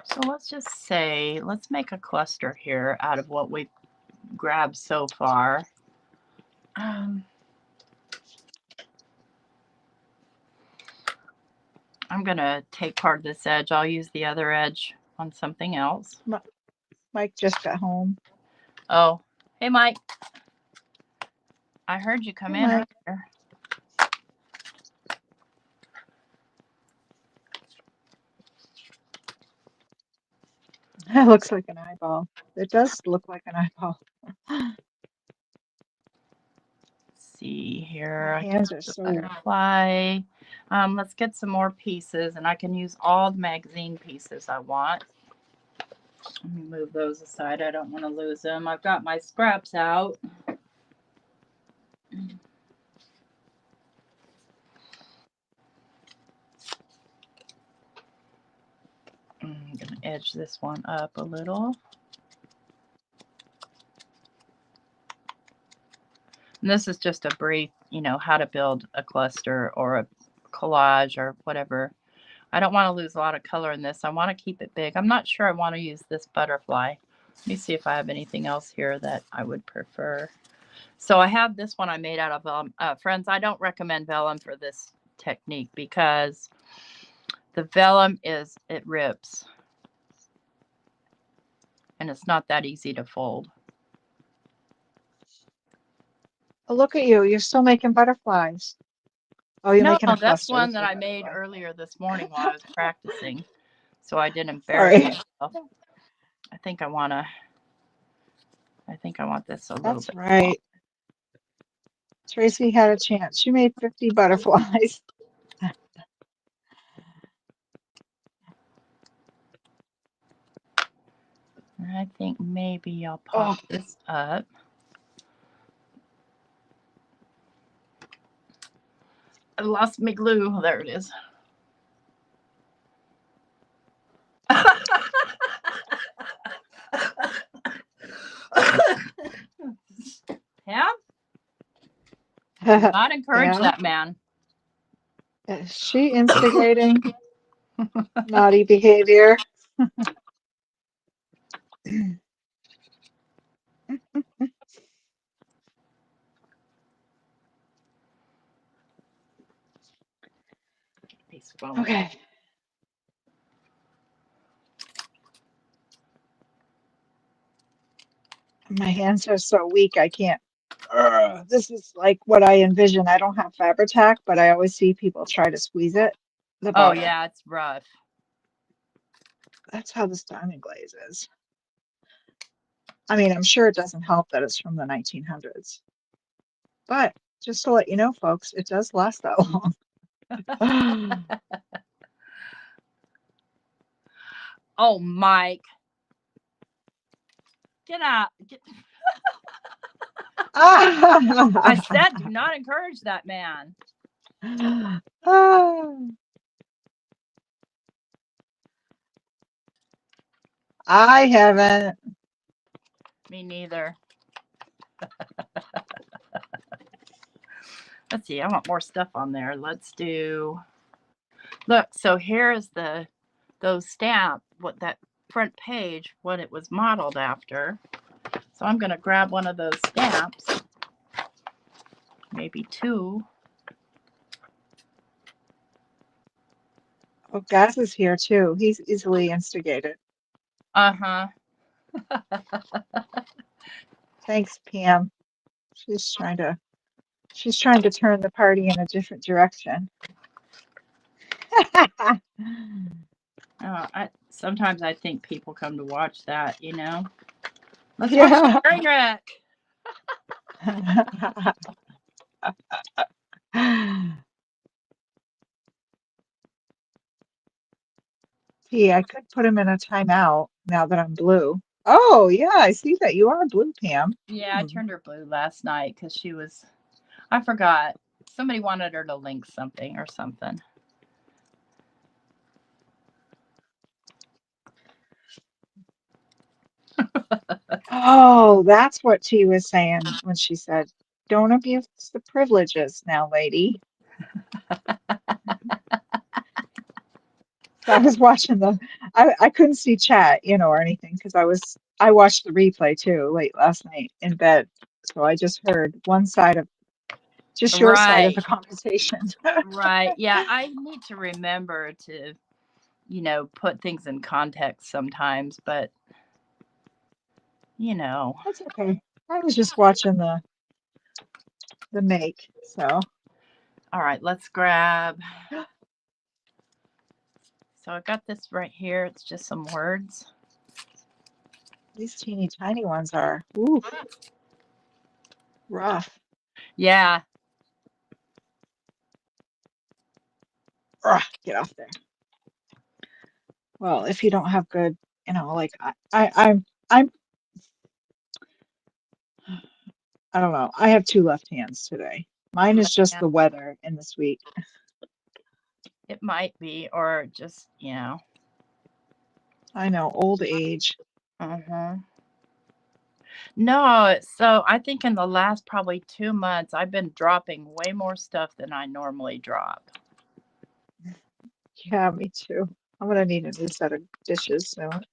Speaker 2: So let's just say, let's make a cluster here out of what we've grabbed so far. I'm going to take part of this edge. I'll use the other edge on something else.
Speaker 3: Mike just got home.
Speaker 2: Oh, hey, Mike. I heard you come in earlier.
Speaker 3: That looks like an eyeball. It does look like an eyeball.
Speaker 2: Let's see here.
Speaker 3: My hands are so
Speaker 2: butterfly. Let's get some more pieces, and I can use all the magazine pieces I want. Let me move those aside. I don't want to lose them. I've got my scraps out. I'm going to edge this one up a little. And this is just a brief, you know, how to build a cluster or a collage or whatever. I don't want to lose a lot of color in this. I want to keep it big. I'm not sure I want to use this butterfly. Let me see if I have anything else here that I would prefer. So I have this one I made out of vellum. Friends, I don't recommend vellum for this technique because the vellum it rips. And it's not that easy to fold.
Speaker 3: Oh, look at you. You're still making butterflies. Oh, you're making a cluster.
Speaker 2: That's one that I made earlier this morning while I was practicing. So I didn't embarrass myself. I think I want this a little bit.
Speaker 3: That's right. Tracy had a chance. She made 50 butterflies.
Speaker 2: I think maybe I'll pop this up. I lost my glue. There it is. Yeah? Do not encourage that man.
Speaker 3: Is she instigating naughty behavior? Okay. My hands are so weak, I can't. This is like what I envision. I don't have Fabri-Tac, but I always see people try to squeeze it. The
Speaker 2: Oh,
Speaker 3: bottom.
Speaker 2: yeah, it's rough.
Speaker 3: That's how this diamond glaze is. I mean, I'm sure it doesn't help that it's from the 1900s. But just to let you know, folks, it does last that long.
Speaker 2: Oh, Mike. Get out. I said do not encourage that man.
Speaker 3: I haven't.
Speaker 2: Me neither. Let's see. I want more stuff on there. Let's do. Look, so here is those stamp, what that front page, what it was modeled after. So I'm going to grab one of those stamps, maybe two.
Speaker 3: Oh, Gaz is here too. He's easily instigated.
Speaker 2: Uh-huh.
Speaker 3: Thanks, Pam. She's trying to turn the party in a different direction.
Speaker 2: Sometimes I think people come to watch that, you know. Let's
Speaker 3: Yeah.
Speaker 2: watch the train wreck.
Speaker 3: Gee, I could put him in a timeout now that I'm blue. Oh, yeah, I see that you are blue, Pam.
Speaker 2: Yeah, I turned her blue last night because she was, I forgot. Somebody wanted her to link something or something.
Speaker 3: Oh, that's what she was saying when she said, "Don't abuse the privileges now, lady." So I was watching I couldn't see chat, or anything because I watched the replay too late last night in bed. So I just heard one side of just your side of the conversation.
Speaker 2: Right. Yeah, I need to remember to, put things in context sometimes, but
Speaker 3: That's okay. I was just watching the make, so.
Speaker 2: All right, let's grab. So I got this right here. It's just some words.
Speaker 3: These teeny tiny ones are rough.
Speaker 2: Yeah.
Speaker 3: Ugh, get off there. Well, if you don't have good, like I'm I don't know. I have two left hands today. Mine is just the weather in this week.
Speaker 2: It might be, or just,
Speaker 3: I know, old age.
Speaker 2: Uh-huh. No, so I think in the last probably 2 months, I've been dropping way more stuff than I normally drop.
Speaker 3: Yeah, me too. I'm gonna need a new set of dishes soon.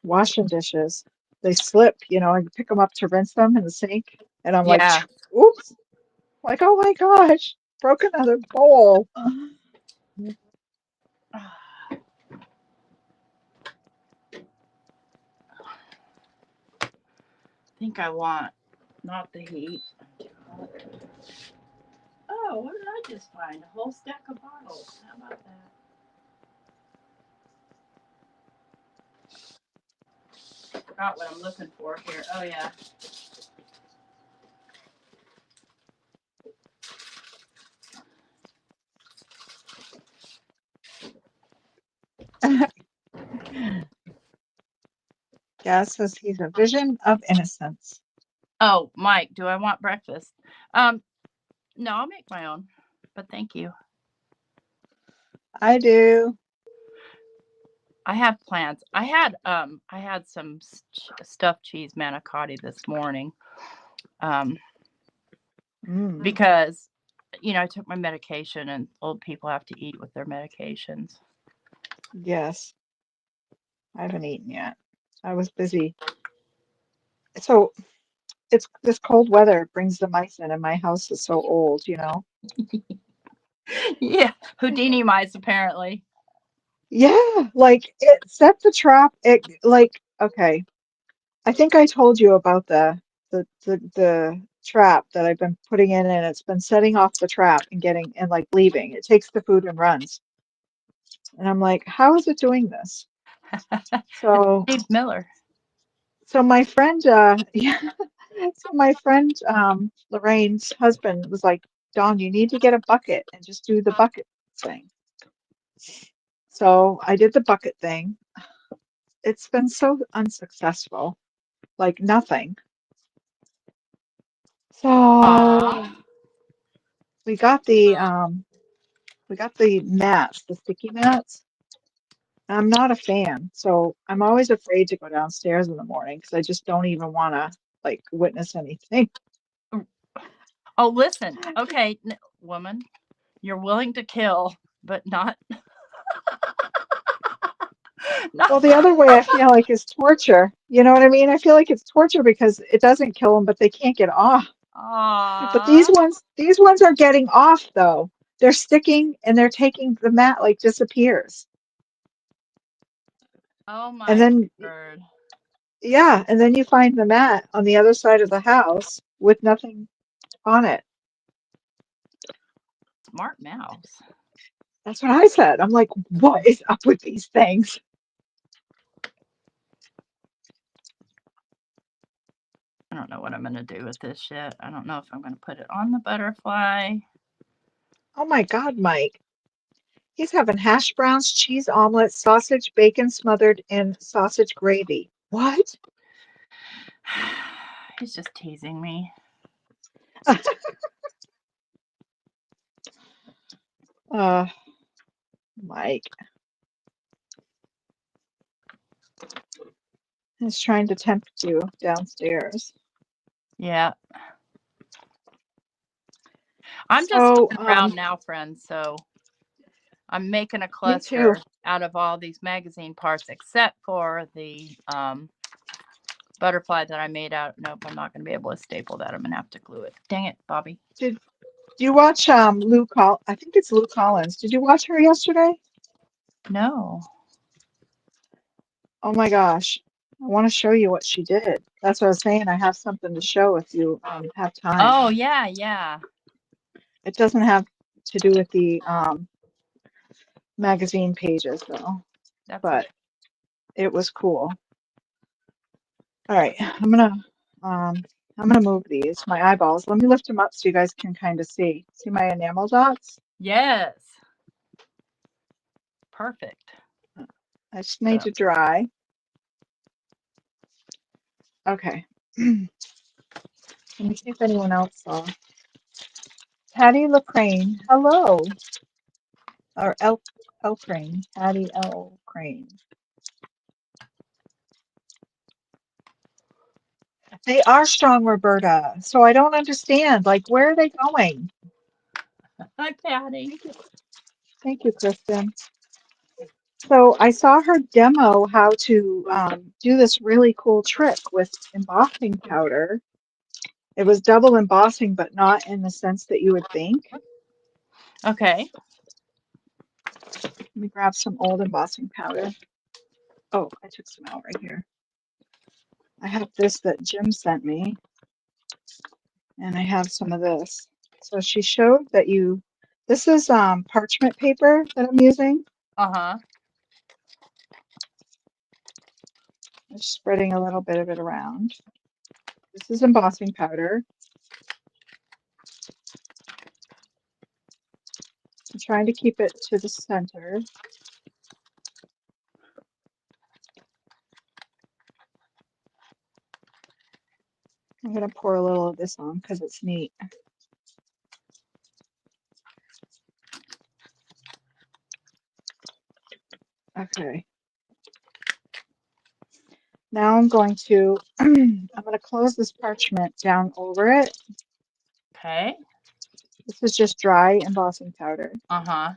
Speaker 3: Washing dishes. They slip, I pick them up to rinse them in the sink, and I'm like, oops. Like, oh my gosh, broke another bowl.
Speaker 2: I think I want not the heat. Oh, what did I just find? A whole stack of bottles. How about that? I forgot what I'm looking for here. Oh, yeah.
Speaker 3: Gas says he's a vision of innocence.
Speaker 2: Oh, Mike, do I want breakfast? No, I'll make my own, but thank you.
Speaker 3: I do.
Speaker 2: I have plans. I had some stuffed cheese manicotti this morning. Because I took my medication, and old people have to eat with their medications.
Speaker 3: Yes. I haven't eaten yet. I was busy. So it's this cold weather brings the mice in, and my house is so old,
Speaker 2: Yeah, Houdini mice apparently.
Speaker 3: Yeah, like it set the trap. Okay. I think I told you about the trap that I've been putting in, and it's been setting off the trap and like leaving. It takes the food and runs. And I'm like, how is it doing this? So
Speaker 2: Steve Miller.
Speaker 3: so my friend yeah, so my friend Lorraine's husband was like, Dawn, you need to get a bucket and just do the bucket thing. So I did the bucket thing. It's been so unsuccessful. Like nothing. So
Speaker 2: Aww.
Speaker 3: we got the mats, the sticky mats. I'm not a fan, so I'm always afraid to go downstairs in the morning because I just don't even want to like witness anything.
Speaker 2: Oh, listen. Okay, woman, you're willing to kill, but not.
Speaker 3: Well, the other way I feel like is torture. You know what I mean? I feel like it's torture because it doesn't kill them, but they can't get off. But
Speaker 2: Aww.
Speaker 3: these ones are getting off though. They're sticking and they're taking the mat like disappears.
Speaker 2: Oh
Speaker 3: And
Speaker 2: my
Speaker 3: then
Speaker 2: word.
Speaker 3: yeah, and then you find the mat on the other side of the house with nothing on it.
Speaker 2: Smart mouse.
Speaker 3: That's what I said. I'm like, what is up with these things?
Speaker 2: I don't know what I'm going to do with this shit. I don't know if I'm going to put it on the butterfly.
Speaker 3: Oh my God, Mike. He's having hash browns, cheese omelet, sausage, bacon smothered in sausage gravy. What?
Speaker 2: He's just teasing me.
Speaker 3: Mike. He's trying to tempt you downstairs.
Speaker 2: Yeah. I'm just
Speaker 3: So,
Speaker 2: looking around now, friends. So I'm making a
Speaker 3: me too.
Speaker 2: cluster out of all these magazine parts, except for the butterfly that I made out. Nope, I'm not going to be able to staple that. I'm going to have to glue it. Dang it, Bobby.
Speaker 3: Did you watch Lou I think it's Lou Collins. Did you watch her yesterday?
Speaker 2: No.
Speaker 3: Oh my gosh. I want to show you what she did. That's what I was saying. I have something to show if you have time.
Speaker 2: Oh, yeah, yeah.
Speaker 3: It doesn't have to do with the magazine pages though, but it was cool. All right, I'm gonna move these, my eyeballs. Let me lift them up so you guys can kind of see. See my enamel dots?
Speaker 2: Yes. Perfect.
Speaker 3: I just need to dry. Okay. Let me see if anyone else saw. Patty LaCrane, hello. Or L Crane, Patty L Crane. They are strong, Roberta. So I don't understand. Like, where are they going?
Speaker 2: Hi, Patty.
Speaker 3: Thank you, Kristen. So I saw her demo how to do this really cool trick with embossing powder. It was double embossing, but not in the sense that you would think.
Speaker 2: Okay.
Speaker 3: Let me grab some old embossing powder. Oh, I took some out right here. I have this that Jim sent me, and I have some of this. So she showed that this is parchment paper that I'm using.
Speaker 2: Uh-huh.
Speaker 3: I'm spreading a little bit of it around. This is embossing powder. I'm trying to keep it to the center. I'm going to pour a little of this on because it's neat. Okay. Now I'm going to close this parchment down over it.
Speaker 2: Okay.
Speaker 3: This is just dry embossing powder.
Speaker 2: Uh-huh.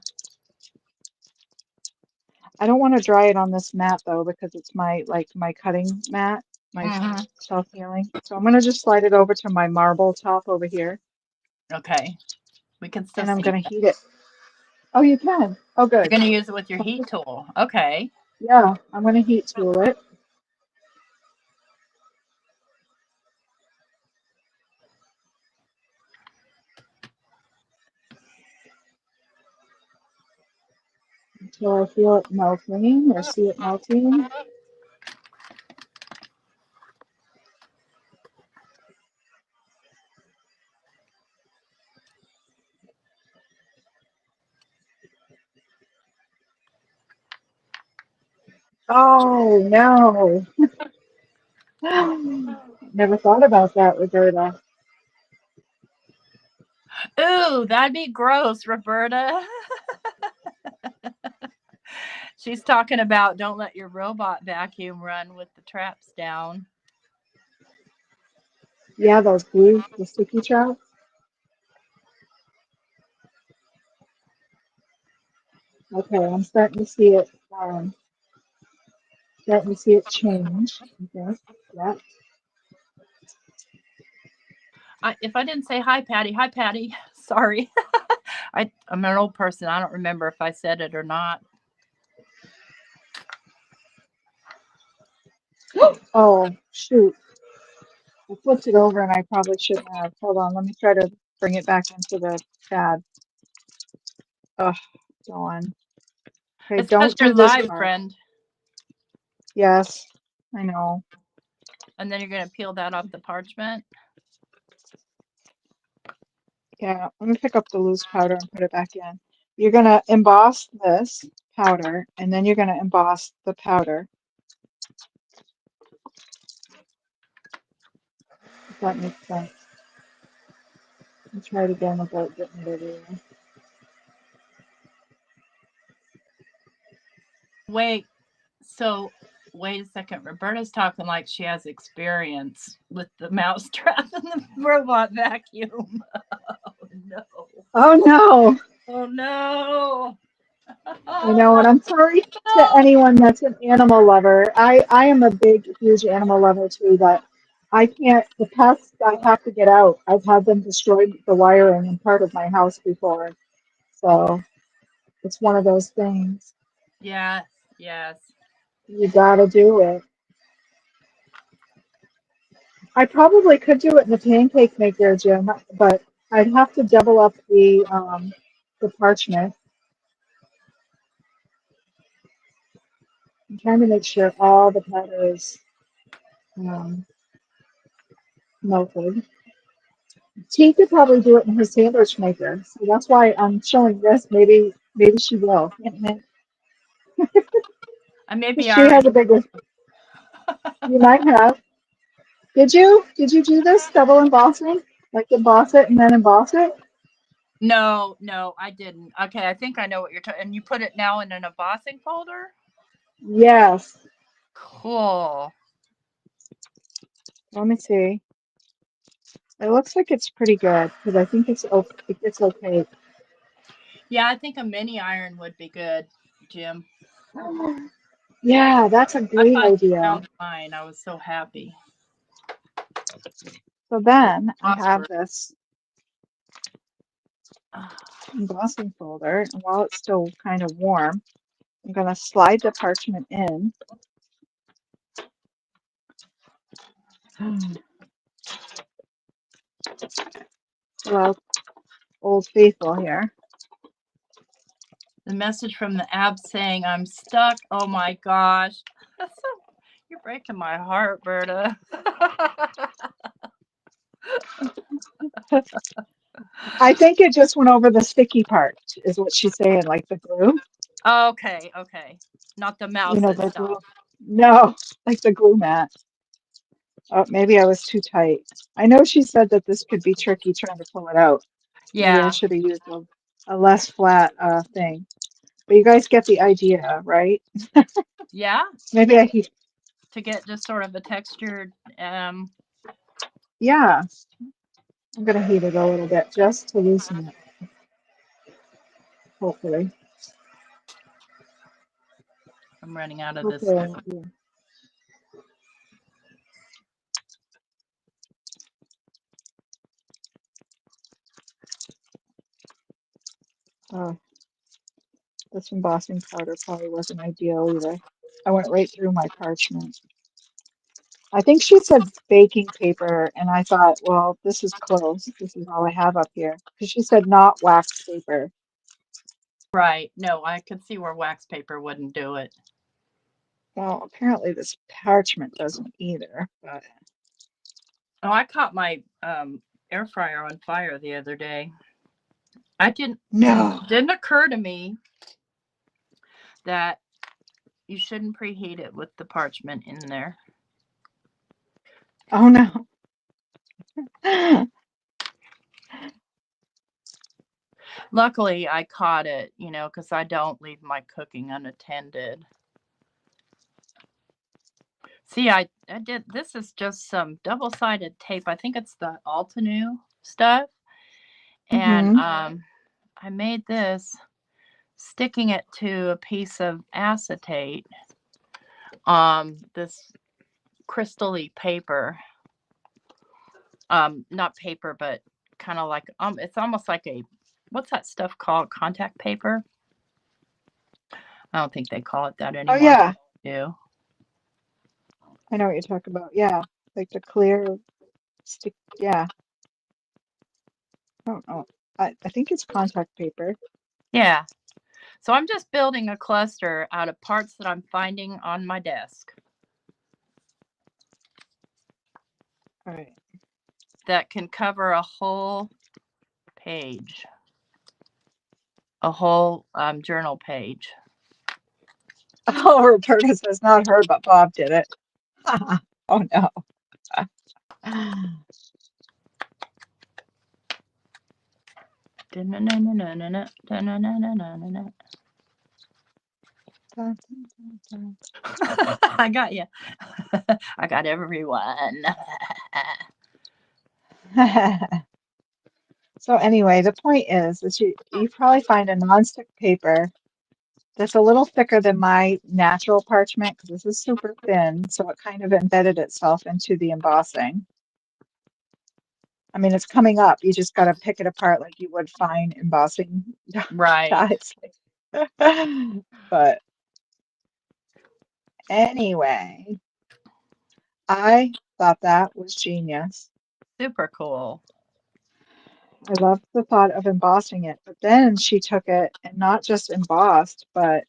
Speaker 3: I don't want to dry it on this mat though because it's my cutting mat, my self-healing. So I'm going to just slide it over to my marble top over here.
Speaker 2: Okay. We can still
Speaker 3: and I'm
Speaker 2: see
Speaker 3: going to
Speaker 2: that.
Speaker 3: heat it. Oh, you can. Oh, good.
Speaker 2: You're going to use it with your heat tool. Okay.
Speaker 3: Yeah, I'm going to heat tool it. Until I feel it melting or see it melting. Oh, no. Never thought about that, Roberta.
Speaker 2: Ooh, that'd be gross, Roberta. She's talking about don't let your robot vacuum run with the traps down.
Speaker 3: Yeah, those glue, the sticky traps. Okay, I'm starting to see it. Starting to see it change. Okay, yeah.
Speaker 2: If I didn't say hi, Patty. Hi, Patty. Sorry. I'm an old person. I don't remember if I said it or not.
Speaker 3: Oh, shoot. I flipped it over and I probably shouldn't have. Hold on, let me try to bring it back into the pad. Oh, Dawn. Okay,
Speaker 2: It's because
Speaker 3: don't
Speaker 2: you're
Speaker 3: do this
Speaker 2: live,
Speaker 3: part.
Speaker 2: friend.
Speaker 3: Yes, I know.
Speaker 2: And then you're going to peel that off the parchment.
Speaker 3: Yeah, let me pick up the loose powder and put it back in. You're going to emboss this powder, and then you're going to emboss the powder. If that makes sense. I'll try it again without getting it everywhere.
Speaker 2: Wait a second. Roberta's talking like she has experience with the mouse trap and the robot vacuum. Oh, no.
Speaker 3: Oh, no.
Speaker 2: Oh, no.
Speaker 3: I know, and I'm sorry to anyone that's an animal lover. I am a big, huge animal lover too, but I can't, the pests I have to get out. I've had them destroy the wiring in part of my house before. So it's one of those things.
Speaker 2: Yes, yes.
Speaker 3: You gotta do it. I probably could do it in the pancake maker, Jim, but I'd have to double up the parchment. I'm trying to make sure all the powder is um, melted. She could probably do it in her sandwich maker, so that's why I'm showing this. Maybe she will.
Speaker 2: Maybe I
Speaker 3: She has
Speaker 2: already.
Speaker 3: a bigger. You might have. Did you? Did you do this double embossing? Like emboss it and then emboss it?
Speaker 2: No, I didn't. Okay, I think I know what you're talking. And you put it now in an embossing folder?
Speaker 3: Yes.
Speaker 2: Cool.
Speaker 3: Let me see. It looks like it's pretty good because I think it's okay.
Speaker 2: Yeah, I think a mini iron would be good, Jim.
Speaker 3: Yeah, that's a
Speaker 2: I
Speaker 3: great
Speaker 2: finally
Speaker 3: idea.
Speaker 2: found mine. I was so happy.
Speaker 3: So then I
Speaker 2: Awesome.
Speaker 3: have this embossing folder, and while it's still kind of warm, I'm going to slide the parchment in. Well, Old Faithful here.
Speaker 2: The message from the app saying I'm stuck. Oh my gosh. You're breaking my heart, Berta.
Speaker 3: I think it just went over the sticky part, is what she's saying, like the glue.
Speaker 2: Okay. Not the mouse
Speaker 3: The
Speaker 2: itself.
Speaker 3: glue. No, like the glue mat. Oh, maybe I was too tight. I know she said that this could be tricky trying to pull it out. Maybe I
Speaker 2: Yeah.
Speaker 3: should have used a less flat thing. But you guys get the idea, right?
Speaker 2: Yeah.
Speaker 3: Maybe I could,
Speaker 2: To get just sort of a textured,
Speaker 3: yeah. I'm gonna heat it a little bit just to loosen it, hopefully.
Speaker 2: I'm running out of this.
Speaker 3: Hopefully I won't be. Oh, this embossing powder probably wasn't ideal either. I went right through my parchment. I think she said baking paper, and I thought, well, this is close. This is all I have up here. Because she said not wax paper.
Speaker 2: Right. No, I could see where wax paper wouldn't do it.
Speaker 3: Well, apparently this parchment doesn't either, but
Speaker 2: Oh, I caught my air fryer on fire the other day. I didn't.
Speaker 3: no.
Speaker 2: Didn't occur to me that you shouldn't preheat it with the parchment in there.
Speaker 3: Oh no.
Speaker 2: Luckily, I caught it, you know, because I don't leave my cooking unattended. See, I did. This is just some double-sided tape. I think it's the Altenew stuff, and
Speaker 3: Mm-hmm.
Speaker 2: I made this sticking it to a piece of acetate. This crystally paper. Not paper, but kind of like it's almost like a, what's that stuff called? Contact paper? I don't think they call it that
Speaker 3: Oh
Speaker 2: anymore.
Speaker 3: yeah,
Speaker 2: Do.
Speaker 3: I know what you're talking about. Yeah, like the clear stick. Yeah. I don't know. I think it's contact paper.
Speaker 2: Yeah. So I'm just building a cluster out of parts that I'm finding on my desk
Speaker 3: All right.
Speaker 2: that can cover a whole page, a whole journal page.
Speaker 3: Oh, Roberta says not her, but Bob did it. Oh no.
Speaker 2: I got you. I got everyone.
Speaker 3: So anyway, the point is that you probably find a nonstick paper that's a little thicker than my natural parchment because this is super thin, so it kind of embedded itself into the embossing. I mean, it's coming up. You just got to pick it apart like you would fine embossing
Speaker 2: Right.
Speaker 3: dies. But anyway, I thought that was genius.
Speaker 2: Super cool.
Speaker 3: I loved the thought of embossing it, but then she took it and not just embossed, but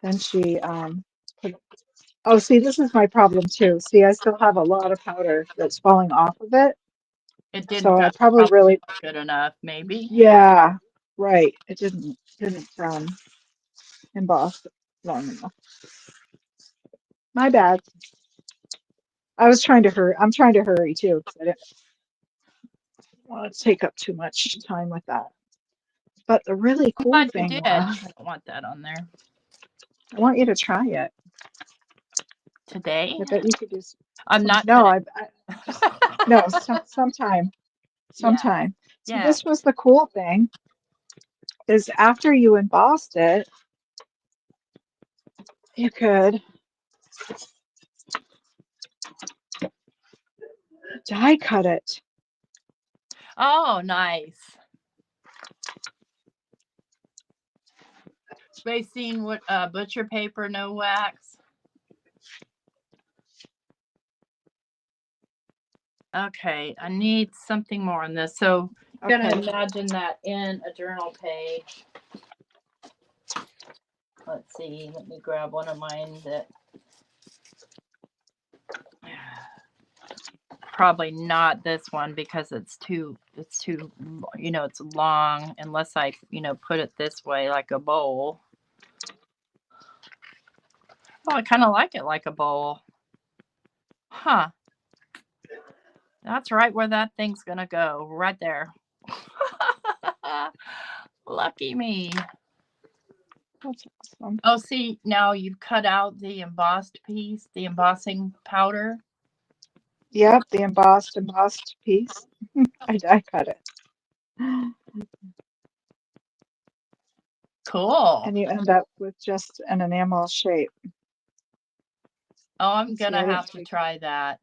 Speaker 3: then she put, oh, see, this is my problem too. See, I still have a lot of powder that's falling off of it.
Speaker 2: It
Speaker 3: So
Speaker 2: didn't
Speaker 3: I probably really,
Speaker 2: good enough, maybe.
Speaker 3: yeah, right. It didn't emboss long enough. My bad. I was trying to hurry. I'm trying to hurry too because I didn't want to take up too much time with that. But the really cool
Speaker 2: But you
Speaker 3: thing
Speaker 2: did. I
Speaker 3: was,
Speaker 2: don't want that on there.
Speaker 3: I want you to try it.
Speaker 2: Today?
Speaker 3: I bet you could do
Speaker 2: I'm
Speaker 3: some.
Speaker 2: not
Speaker 3: No,
Speaker 2: today.
Speaker 3: I just no, sometime,
Speaker 2: Yeah.
Speaker 3: sometime. So
Speaker 2: Yeah.
Speaker 3: this was the cool thing is after you embossed it, you could die cut it.
Speaker 2: Oh, nice. Spacing what butcher paper, no wax. Okay, I need something more on this. So I'm gonna
Speaker 3: Okay.
Speaker 2: imagine that in a journal page. Let's see, let me grab one of mine that probably not this one because it's too it's long unless I put it this way like a bowl. Oh, I kind of like it like a bowl. Huh. That's right where that thing's going to go. Right there. Lucky me.
Speaker 3: That's awesome.
Speaker 2: Oh, see, now you've cut out the embossed piece, the embossing powder.
Speaker 3: Yep, the embossed piece. I die cut it.
Speaker 2: Cool.
Speaker 3: And you end up with just an enamel shape.
Speaker 2: Oh, I'm going to have to try that.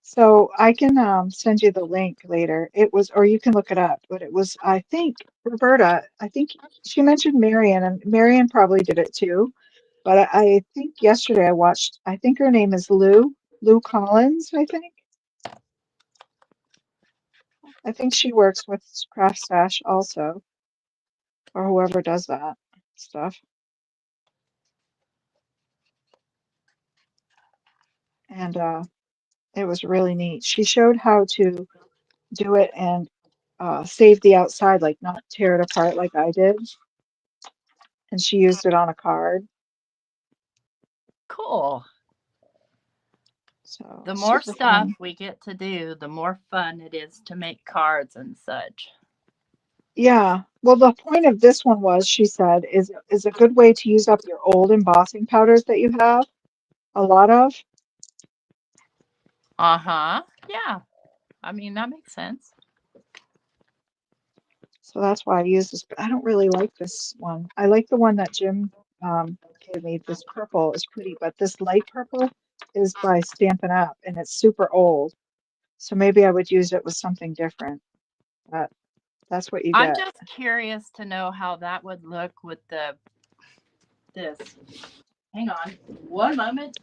Speaker 3: So I can send you the link later. It was, or you can look it up, but it was, I think, Roberta, I think she mentioned Marion, and Marion probably did it too. But I think yesterday I watched, I think her name is Lou Collins, I think. I think she works with Craft Stash also, or whoever does that stuff. And it was really neat. She showed how to do it and save the outside, like not tear it apart like I did. And she used it on a card.
Speaker 2: Cool.
Speaker 3: So
Speaker 2: the more
Speaker 3: super
Speaker 2: stuff
Speaker 3: fun.
Speaker 2: we get to do, the more fun it is to make cards and such.
Speaker 3: Yeah. Well, the point of this one was, she said, is a good way to use up your old embossing powders that you have a lot of.
Speaker 2: Uh-huh. Yeah. I mean, that makes sense.
Speaker 3: So that's why I use this, but I don't really like this one. I like the one that Jim gave me. This purple is pretty, but this light purple is by Stampin' Up, and it's super old. So maybe I would use it with something different. But that's what you
Speaker 2: I'm
Speaker 3: get.
Speaker 2: just curious to know how that would look with this. Hang on one moment.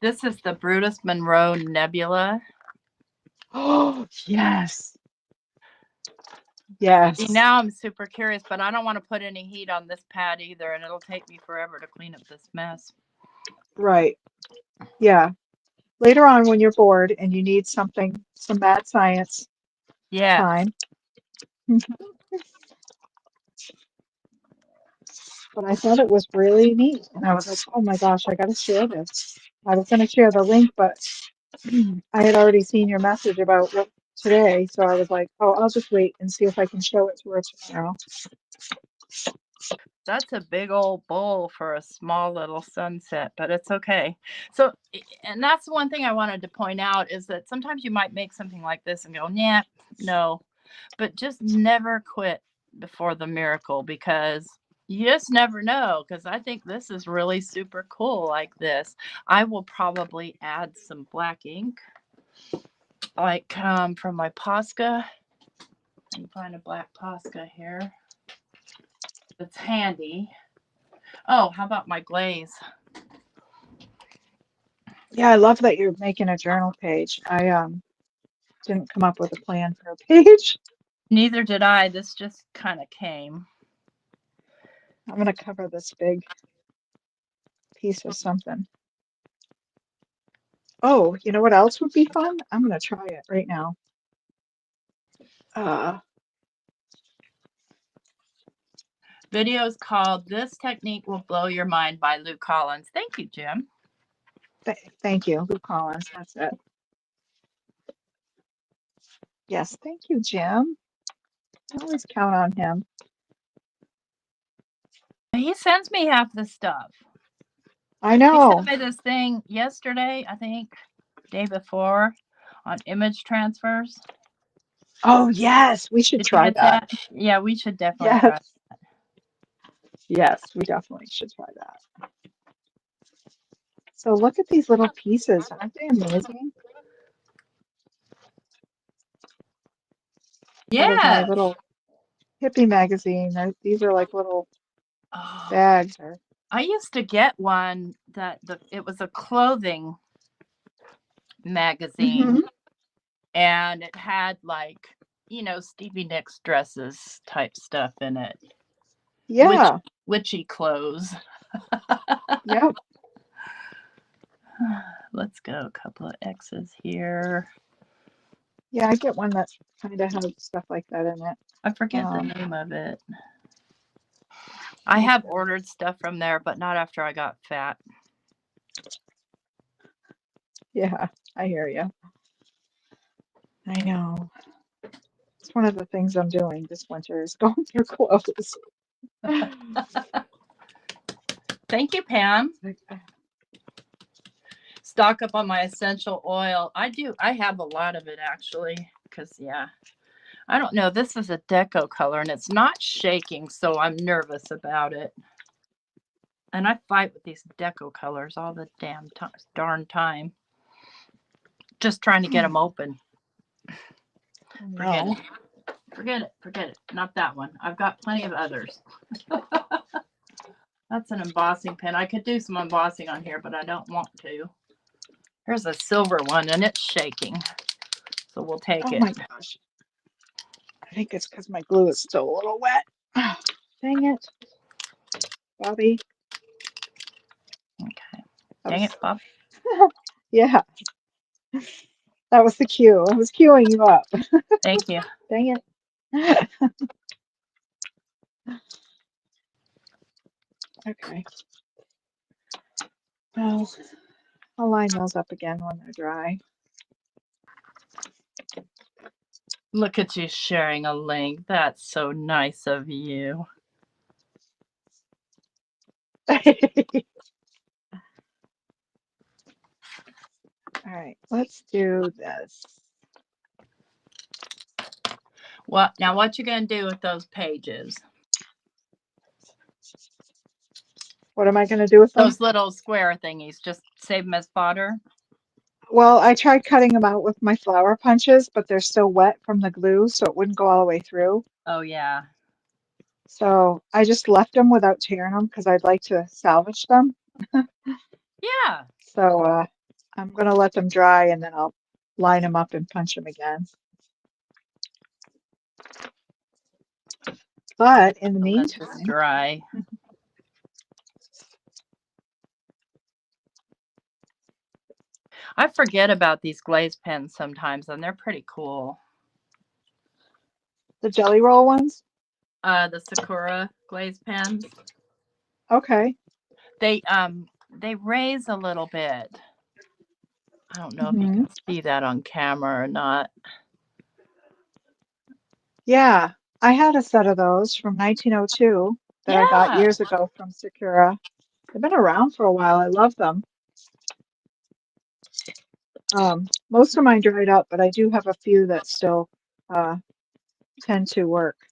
Speaker 2: This is the Brutus Monroe Nebula.
Speaker 3: Oh, yes. Yes.
Speaker 2: See, now I'm super curious, but I don't want to put any heat on this pad either, and it'll take me forever to clean up this mess.
Speaker 3: Right. Yeah. Later on, when you're bored and you need something, some mad science time. But I thought it was really neat. And I was like, oh my gosh, I got to share this. I was going to share the link, but I had already seen your message about what today. So I was like, oh, I'll just wait and see if I can show it to her tomorrow.
Speaker 2: That's a big old bowl for a small little sunset, but it's okay. So, and that's the one thing I wanted to point out is that sometimes you might make something like this and go, yeah, no, but just never quit before the miracle, because you just never know. Because I think this is really super cool like this. I will probably add some black ink, like from my Posca. I can find a black Posca here. It's handy. Oh, how about my glaze?
Speaker 3: Yeah, I love that you're making a journal page. I didn't come up with a plan for a page.
Speaker 2: Neither did I. This just kind of came.
Speaker 3: I'm going to cover this big piece of something. Oh, you know what else would be fun? I'm going to try it right now.
Speaker 2: Videos called "This Technique Will Blow Your Mind" by Lou Collins. Thank you, Jim.
Speaker 3: Thank you, Lou Collins. That's it. Yes, thank you, Jim. I always count on him.
Speaker 2: He sends me half the stuff.
Speaker 3: I know.
Speaker 2: He sent me this thing yesterday, I think, day before, on image transfers.
Speaker 3: Oh, yes, we should try that.
Speaker 2: Yeah, we should definitely try that.
Speaker 3: Yes, we definitely should try that. So look at these little pieces. Aren't they amazing?
Speaker 2: Yeah.
Speaker 3: Out of my little hippie magazine. These are like little bags.
Speaker 2: I used to get one that it was a clothing magazine, and it had like, Stevie Nicks dresses type stuff in it.
Speaker 3: Yeah.
Speaker 2: Witchy clothes.
Speaker 3: Yep.
Speaker 2: Let's go. A couple of X's here.
Speaker 3: Yeah, I get one that kind of has stuff like that in it.
Speaker 2: I forget the name of it. I have ordered stuff from there, but not after I got fat.
Speaker 3: Yeah, I hear you. I know. It's one of the things I'm doing this winter is going through clothes.
Speaker 2: Thank you, Pam. Stock up on my essential oil. I have a lot of it actually, because yeah. I don't know. This is a deco color and it's not shaking, so I'm nervous about it. And I fight with these deco colors all the darn time. Just trying to get them open.
Speaker 3: No.
Speaker 2: Forget it. Not that one. I've got plenty of others. That's an embossing pen. I could do some embossing on here, but I don't want to. Here's a silver one and it's shaking. So we'll take it.
Speaker 3: Oh my gosh. I think it's because my glue is still a little wet. Oh, dang it. Bobby.
Speaker 2: Okay. Dang it, Bob.
Speaker 3: Yeah. That was the cue. I was cueing you up.
Speaker 2: Thank you.
Speaker 3: Dang it. Okay. Well, I'll line those up again when they're dry.
Speaker 2: Look at you sharing a link. That's so nice of you.
Speaker 3: All right, let's do this.
Speaker 2: Now what you gonna do with those pages?
Speaker 3: What am I going to do with them?
Speaker 2: Those little square thingies. Just save them as fodder?
Speaker 3: Well, I tried cutting them out with my flower punches, but they're still wet from the glue, so it wouldn't go all the way through.
Speaker 2: Oh, yeah.
Speaker 3: So I just left them without tearing them because I'd like to salvage them.
Speaker 2: Yeah.
Speaker 3: So I'm going to let them dry and then I'll line them up and punch them again. But in the
Speaker 2: Let this
Speaker 3: meantime,
Speaker 2: dry. I forget about these glaze pens sometimes, and they're pretty cool.
Speaker 3: the Jelly Roll ones?
Speaker 2: The Sakura glaze pens.
Speaker 3: Okay.
Speaker 2: They raise a little bit. I don't know if you
Speaker 3: Mhm.
Speaker 2: can see that on camera or not.
Speaker 3: Yeah, I had a set of those from 1902 that I got
Speaker 2: Yeah.
Speaker 3: years ago from Sakura. They've been around for a while. I love them. Most of mine dried up, but I do have a few that still tend to work.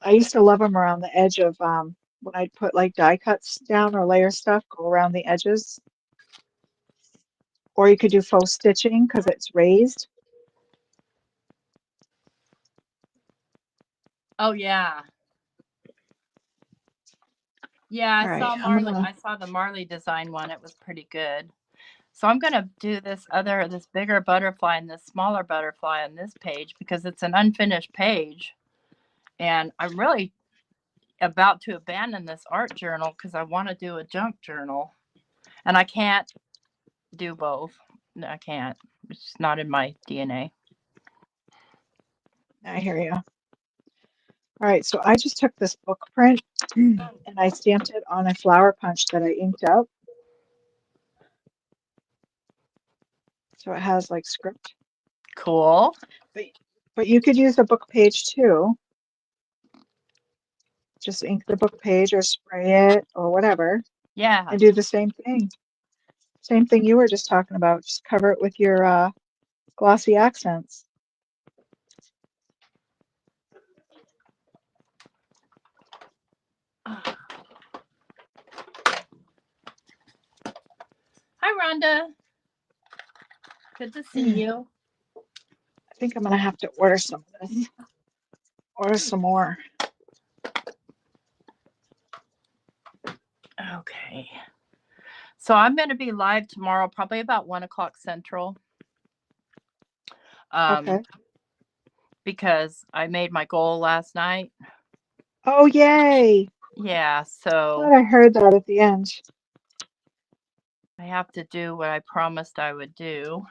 Speaker 3: I used to love them around the edge of when I'd put like die cuts down or layer stuff, go around the edges. Or you could do faux stitching because it's raised.
Speaker 2: Oh, yeah. Yeah,
Speaker 3: All right,
Speaker 2: I saw the Marley design one. It was pretty good. So I'm going to do this bigger butterfly and this smaller butterfly on this page because it's an unfinished page. And I'm really about to abandon this art journal because I want to do a junk journal. And I can't do both. No, I can't. It's just not in my DNA.
Speaker 3: I hear you. All right, so I just took this book print and I stamped it on a flower punch that I inked up. So it has like script.
Speaker 2: Cool.
Speaker 3: But you could use a book page too. Just ink the book page or spray it or whatever.
Speaker 2: Yeah.
Speaker 3: And do the same thing. Same thing you were just talking about. Just cover it with your glossy accents.
Speaker 2: Hi, Rhonda. Good to see you.
Speaker 3: I think I'm gonna have to order some of this. Order some more.
Speaker 2: Okay. So I'm going to be live tomorrow, probably about 1:00 Central.
Speaker 3: Okay.
Speaker 2: Because I made my goal last night.
Speaker 3: Oh, yay!
Speaker 2: Yeah, so
Speaker 3: Glad I heard that at the end.
Speaker 2: I have to do what I promised I would do.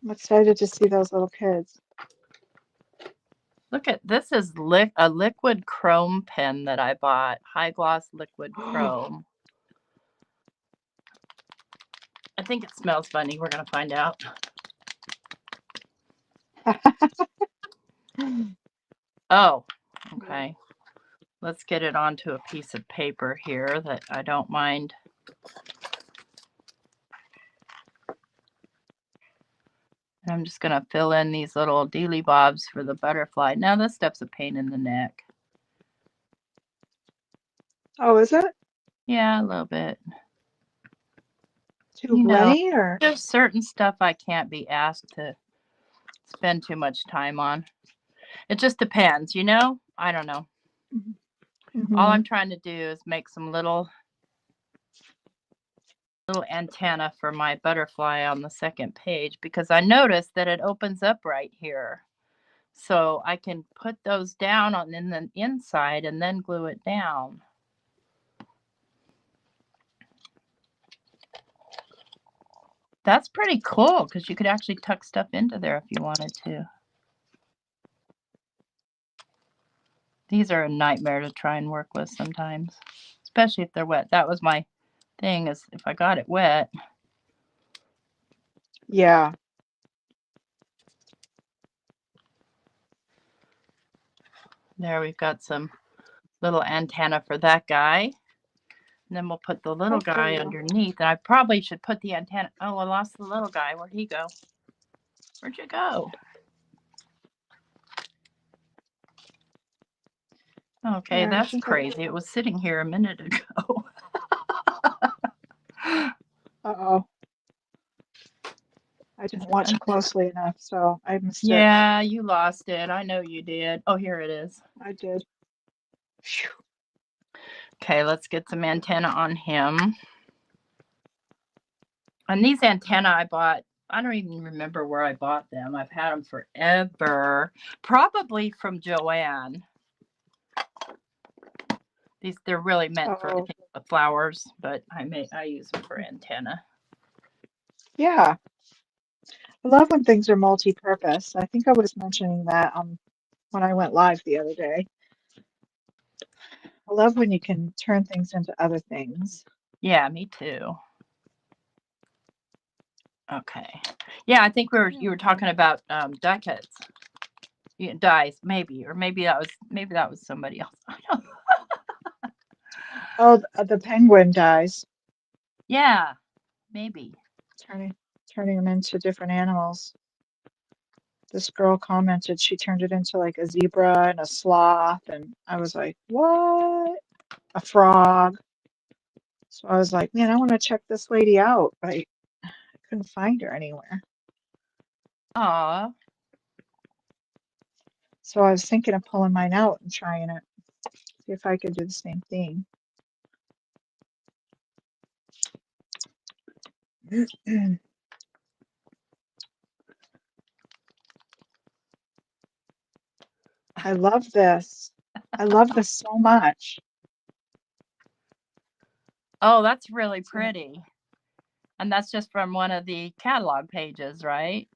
Speaker 3: I'm excited to see those little kids.
Speaker 2: Look at this is a liquid chrome pen that I bought. High gloss liquid chrome. I think it smells funny. We're going to find out. Oh, okay. Let's get it onto a piece of paper here that I don't mind. And I'm just going to fill in these little dealy bobs for the butterfly. Now this stuff's a pain in the neck.
Speaker 3: Oh, is it?
Speaker 2: Yeah, a little bit.
Speaker 3: Too many, or?
Speaker 2: There's certain stuff I can't be asked to spend too much time on. It just depends, you know? I don't know.
Speaker 3: Mm-hmm.
Speaker 2: All I'm trying to do is make some little antenna for my butterfly on the second page, because I noticed that it opens up right here. So I can put those down in the inside and then glue it down. That's pretty cool because you could actually tuck stuff into there if you wanted to. These are a nightmare to try and work with sometimes, especially if they're wet. That was my thing, is if I got it wet.
Speaker 3: Yeah.
Speaker 2: There, we've got some little antenna for that guy. And then we'll put the little guy underneath. And I probably should put the antenna. Oh, I lost the little guy. Where'd he go? Where'd you go? Okay, yeah, that's crazy. It was sitting here a minute ago.
Speaker 3: Uh-oh. I didn't watch closely enough, so I missed it.
Speaker 2: Yeah, you lost it. I know you did. Oh, here it is.
Speaker 3: I did. Whew.
Speaker 2: Okay, let's get some antenna on him. And these antenna I bought, I don't even remember where I bought them. I've had them forever. Probably from Joanne. They're really meant for the flowers, but I use them for antenna.
Speaker 3: Yeah. I love when things are multi-purpose. I think I was mentioning that when I went live the other day. I love when you can turn things into other things.
Speaker 2: Yeah, me too. Okay. Yeah, I think you were talking about die cuts. Yeah, dies, maybe, or maybe that was somebody else.
Speaker 3: Oh, the penguin dies.
Speaker 2: Yeah, maybe.
Speaker 3: Turning them into different animals. This girl commented she turned it into like a zebra and a sloth, and I was like, what? A frog. So I was like, man, I want to check this lady out, but I couldn't find her anywhere.
Speaker 2: Aw.
Speaker 3: So I was thinking of pulling mine out and trying it. See if I could do the same thing. I love this. I love this so much.
Speaker 2: Oh, that's really pretty. And that's just from one of the catalog pages, right?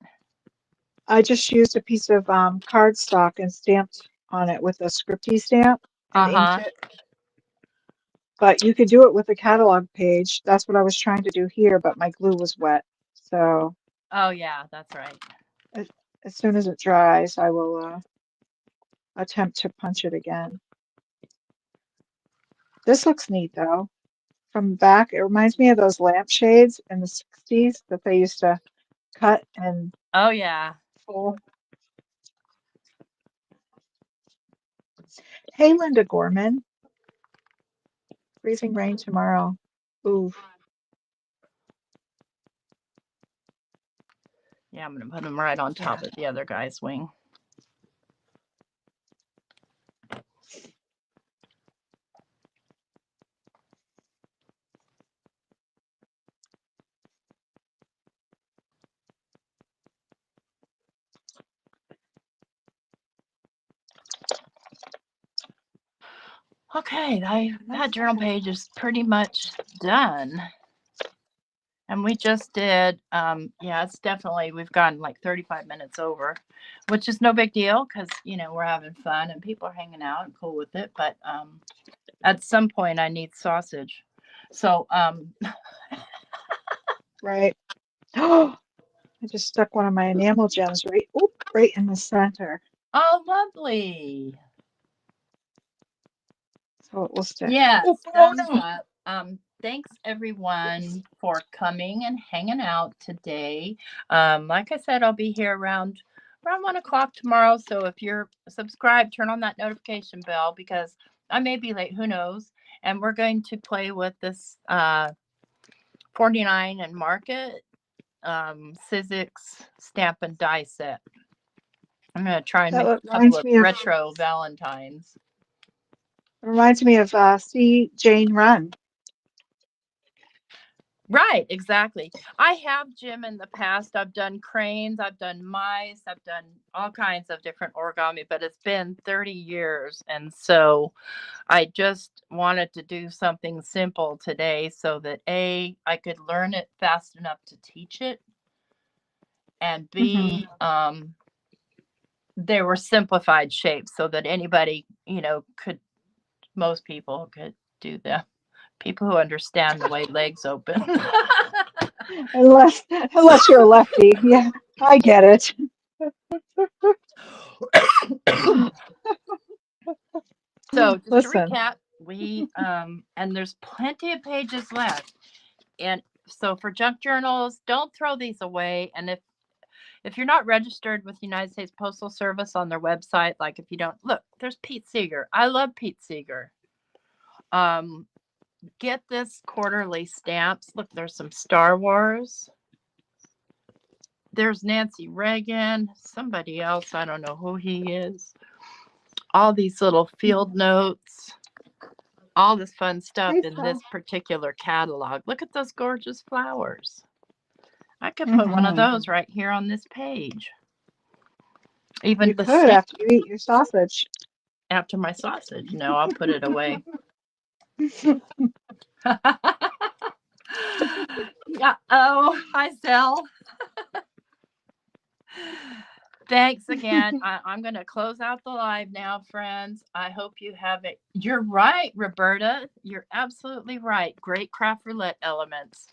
Speaker 3: I just used a piece of cardstock and stamped on it with a scripty stamp and inked it. But you could do it with a catalog page. That's what I was trying to do here, but my glue was wet. So.
Speaker 2: Oh yeah, that's right.
Speaker 3: As soon as it dries, I will attempt to punch it again. This looks neat though. From the back, it reminds me of those lampshades in the 60s that they used to cut and
Speaker 2: oh yeah.
Speaker 3: fold. Hey, Linda Gorman. Freezing rain tomorrow. Ooh.
Speaker 2: Yeah, I'm going to put them right on top of the other guy's wing. Okay, that journal page is pretty much done. And we just did, yeah, it's definitely, we've gone like 35 minutes over, which is no big deal because, you know, we're having fun and people are hanging out and cool with it. But at some point I need sausage. So,
Speaker 3: Right. Oh, I just stuck one of my enamel gems right in the center.
Speaker 2: oh, lovely.
Speaker 3: So it will stick.
Speaker 2: Yes,
Speaker 3: Oh,
Speaker 2: thumbs
Speaker 3: no.
Speaker 2: up. Thanks everyone for coming and hanging out today. Like I said, I'll be here around 1 o'clock tomorrow. So if you're subscribed, turn on that notification bell because I may be late. Who knows? And we're going to play with this 49 and Market Sizzix stamp and die set. I'm going to try and make a couple of retro Valentines.
Speaker 3: It reminds me of See Jane Run.
Speaker 2: Right, exactly. I have, Jim, in the past. I've done cranes, I've done mice, I've done all kinds of different origami, but it's been 30 years. And so I just wanted to do something simple today so that A, I could learn it fast enough to teach it, and B, they were simplified shapes so that anybody, you know, most people could do them. People who understand the way legs open.
Speaker 3: Unless you're a lefty. Yeah, I get it.
Speaker 2: So just to recap, we and there's plenty of pages left. And so for junk journals, don't throw these away. And if you're not registered with the United States Postal Service on their website, like if you don't look, there's Pete Seeger. I love Pete Seeger. Get this quarterly stamps. Look, there's some Star Wars. There's Nancy Reagan, somebody else. I don't know who he is. All these little field notes, all this fun stuff in this particular catalog. Look at those gorgeous flowers. I could put one of those right here on this page. Even
Speaker 3: you could after you eat your sausage.
Speaker 2: After my sausage. No, I'll put it away. Yeah. Oh, hi, Sel. Thanks again. I'm going to close out the live now, friends. I hope you have it. You're right, Roberta. You're absolutely right. Great craft roulette elements.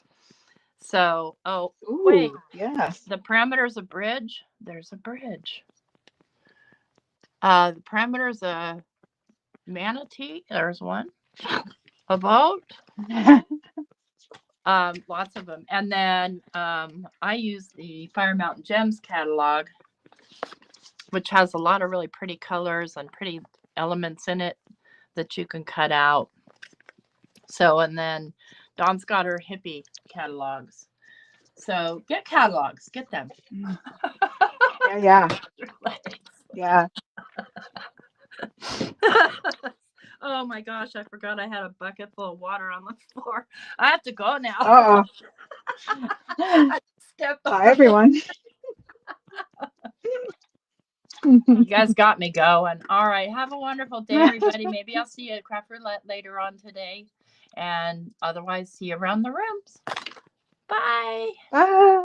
Speaker 2: So, wait.
Speaker 3: Yes.
Speaker 2: The parameter's a bridge. There's a bridge. The parameter's a manatee. There's one. A boat. Lots of them. And then I use the Fire Mountain Gems catalog, which has a lot of really pretty colors and pretty elements in it that you can cut out. So, and then Dawn's got her hippie catalogs. So get catalogs, get them.
Speaker 3: Yeah. Yeah.
Speaker 2: Oh my gosh, I forgot I had a bucket full of water on the floor. I have to go now.
Speaker 3: Uh-oh. Bye, everyone.
Speaker 2: You guys got me going. All right. Have a wonderful day, everybody. Maybe I'll see you at Craft Roulette later on today. And otherwise, see you around the rooms. Bye.
Speaker 3: Bye.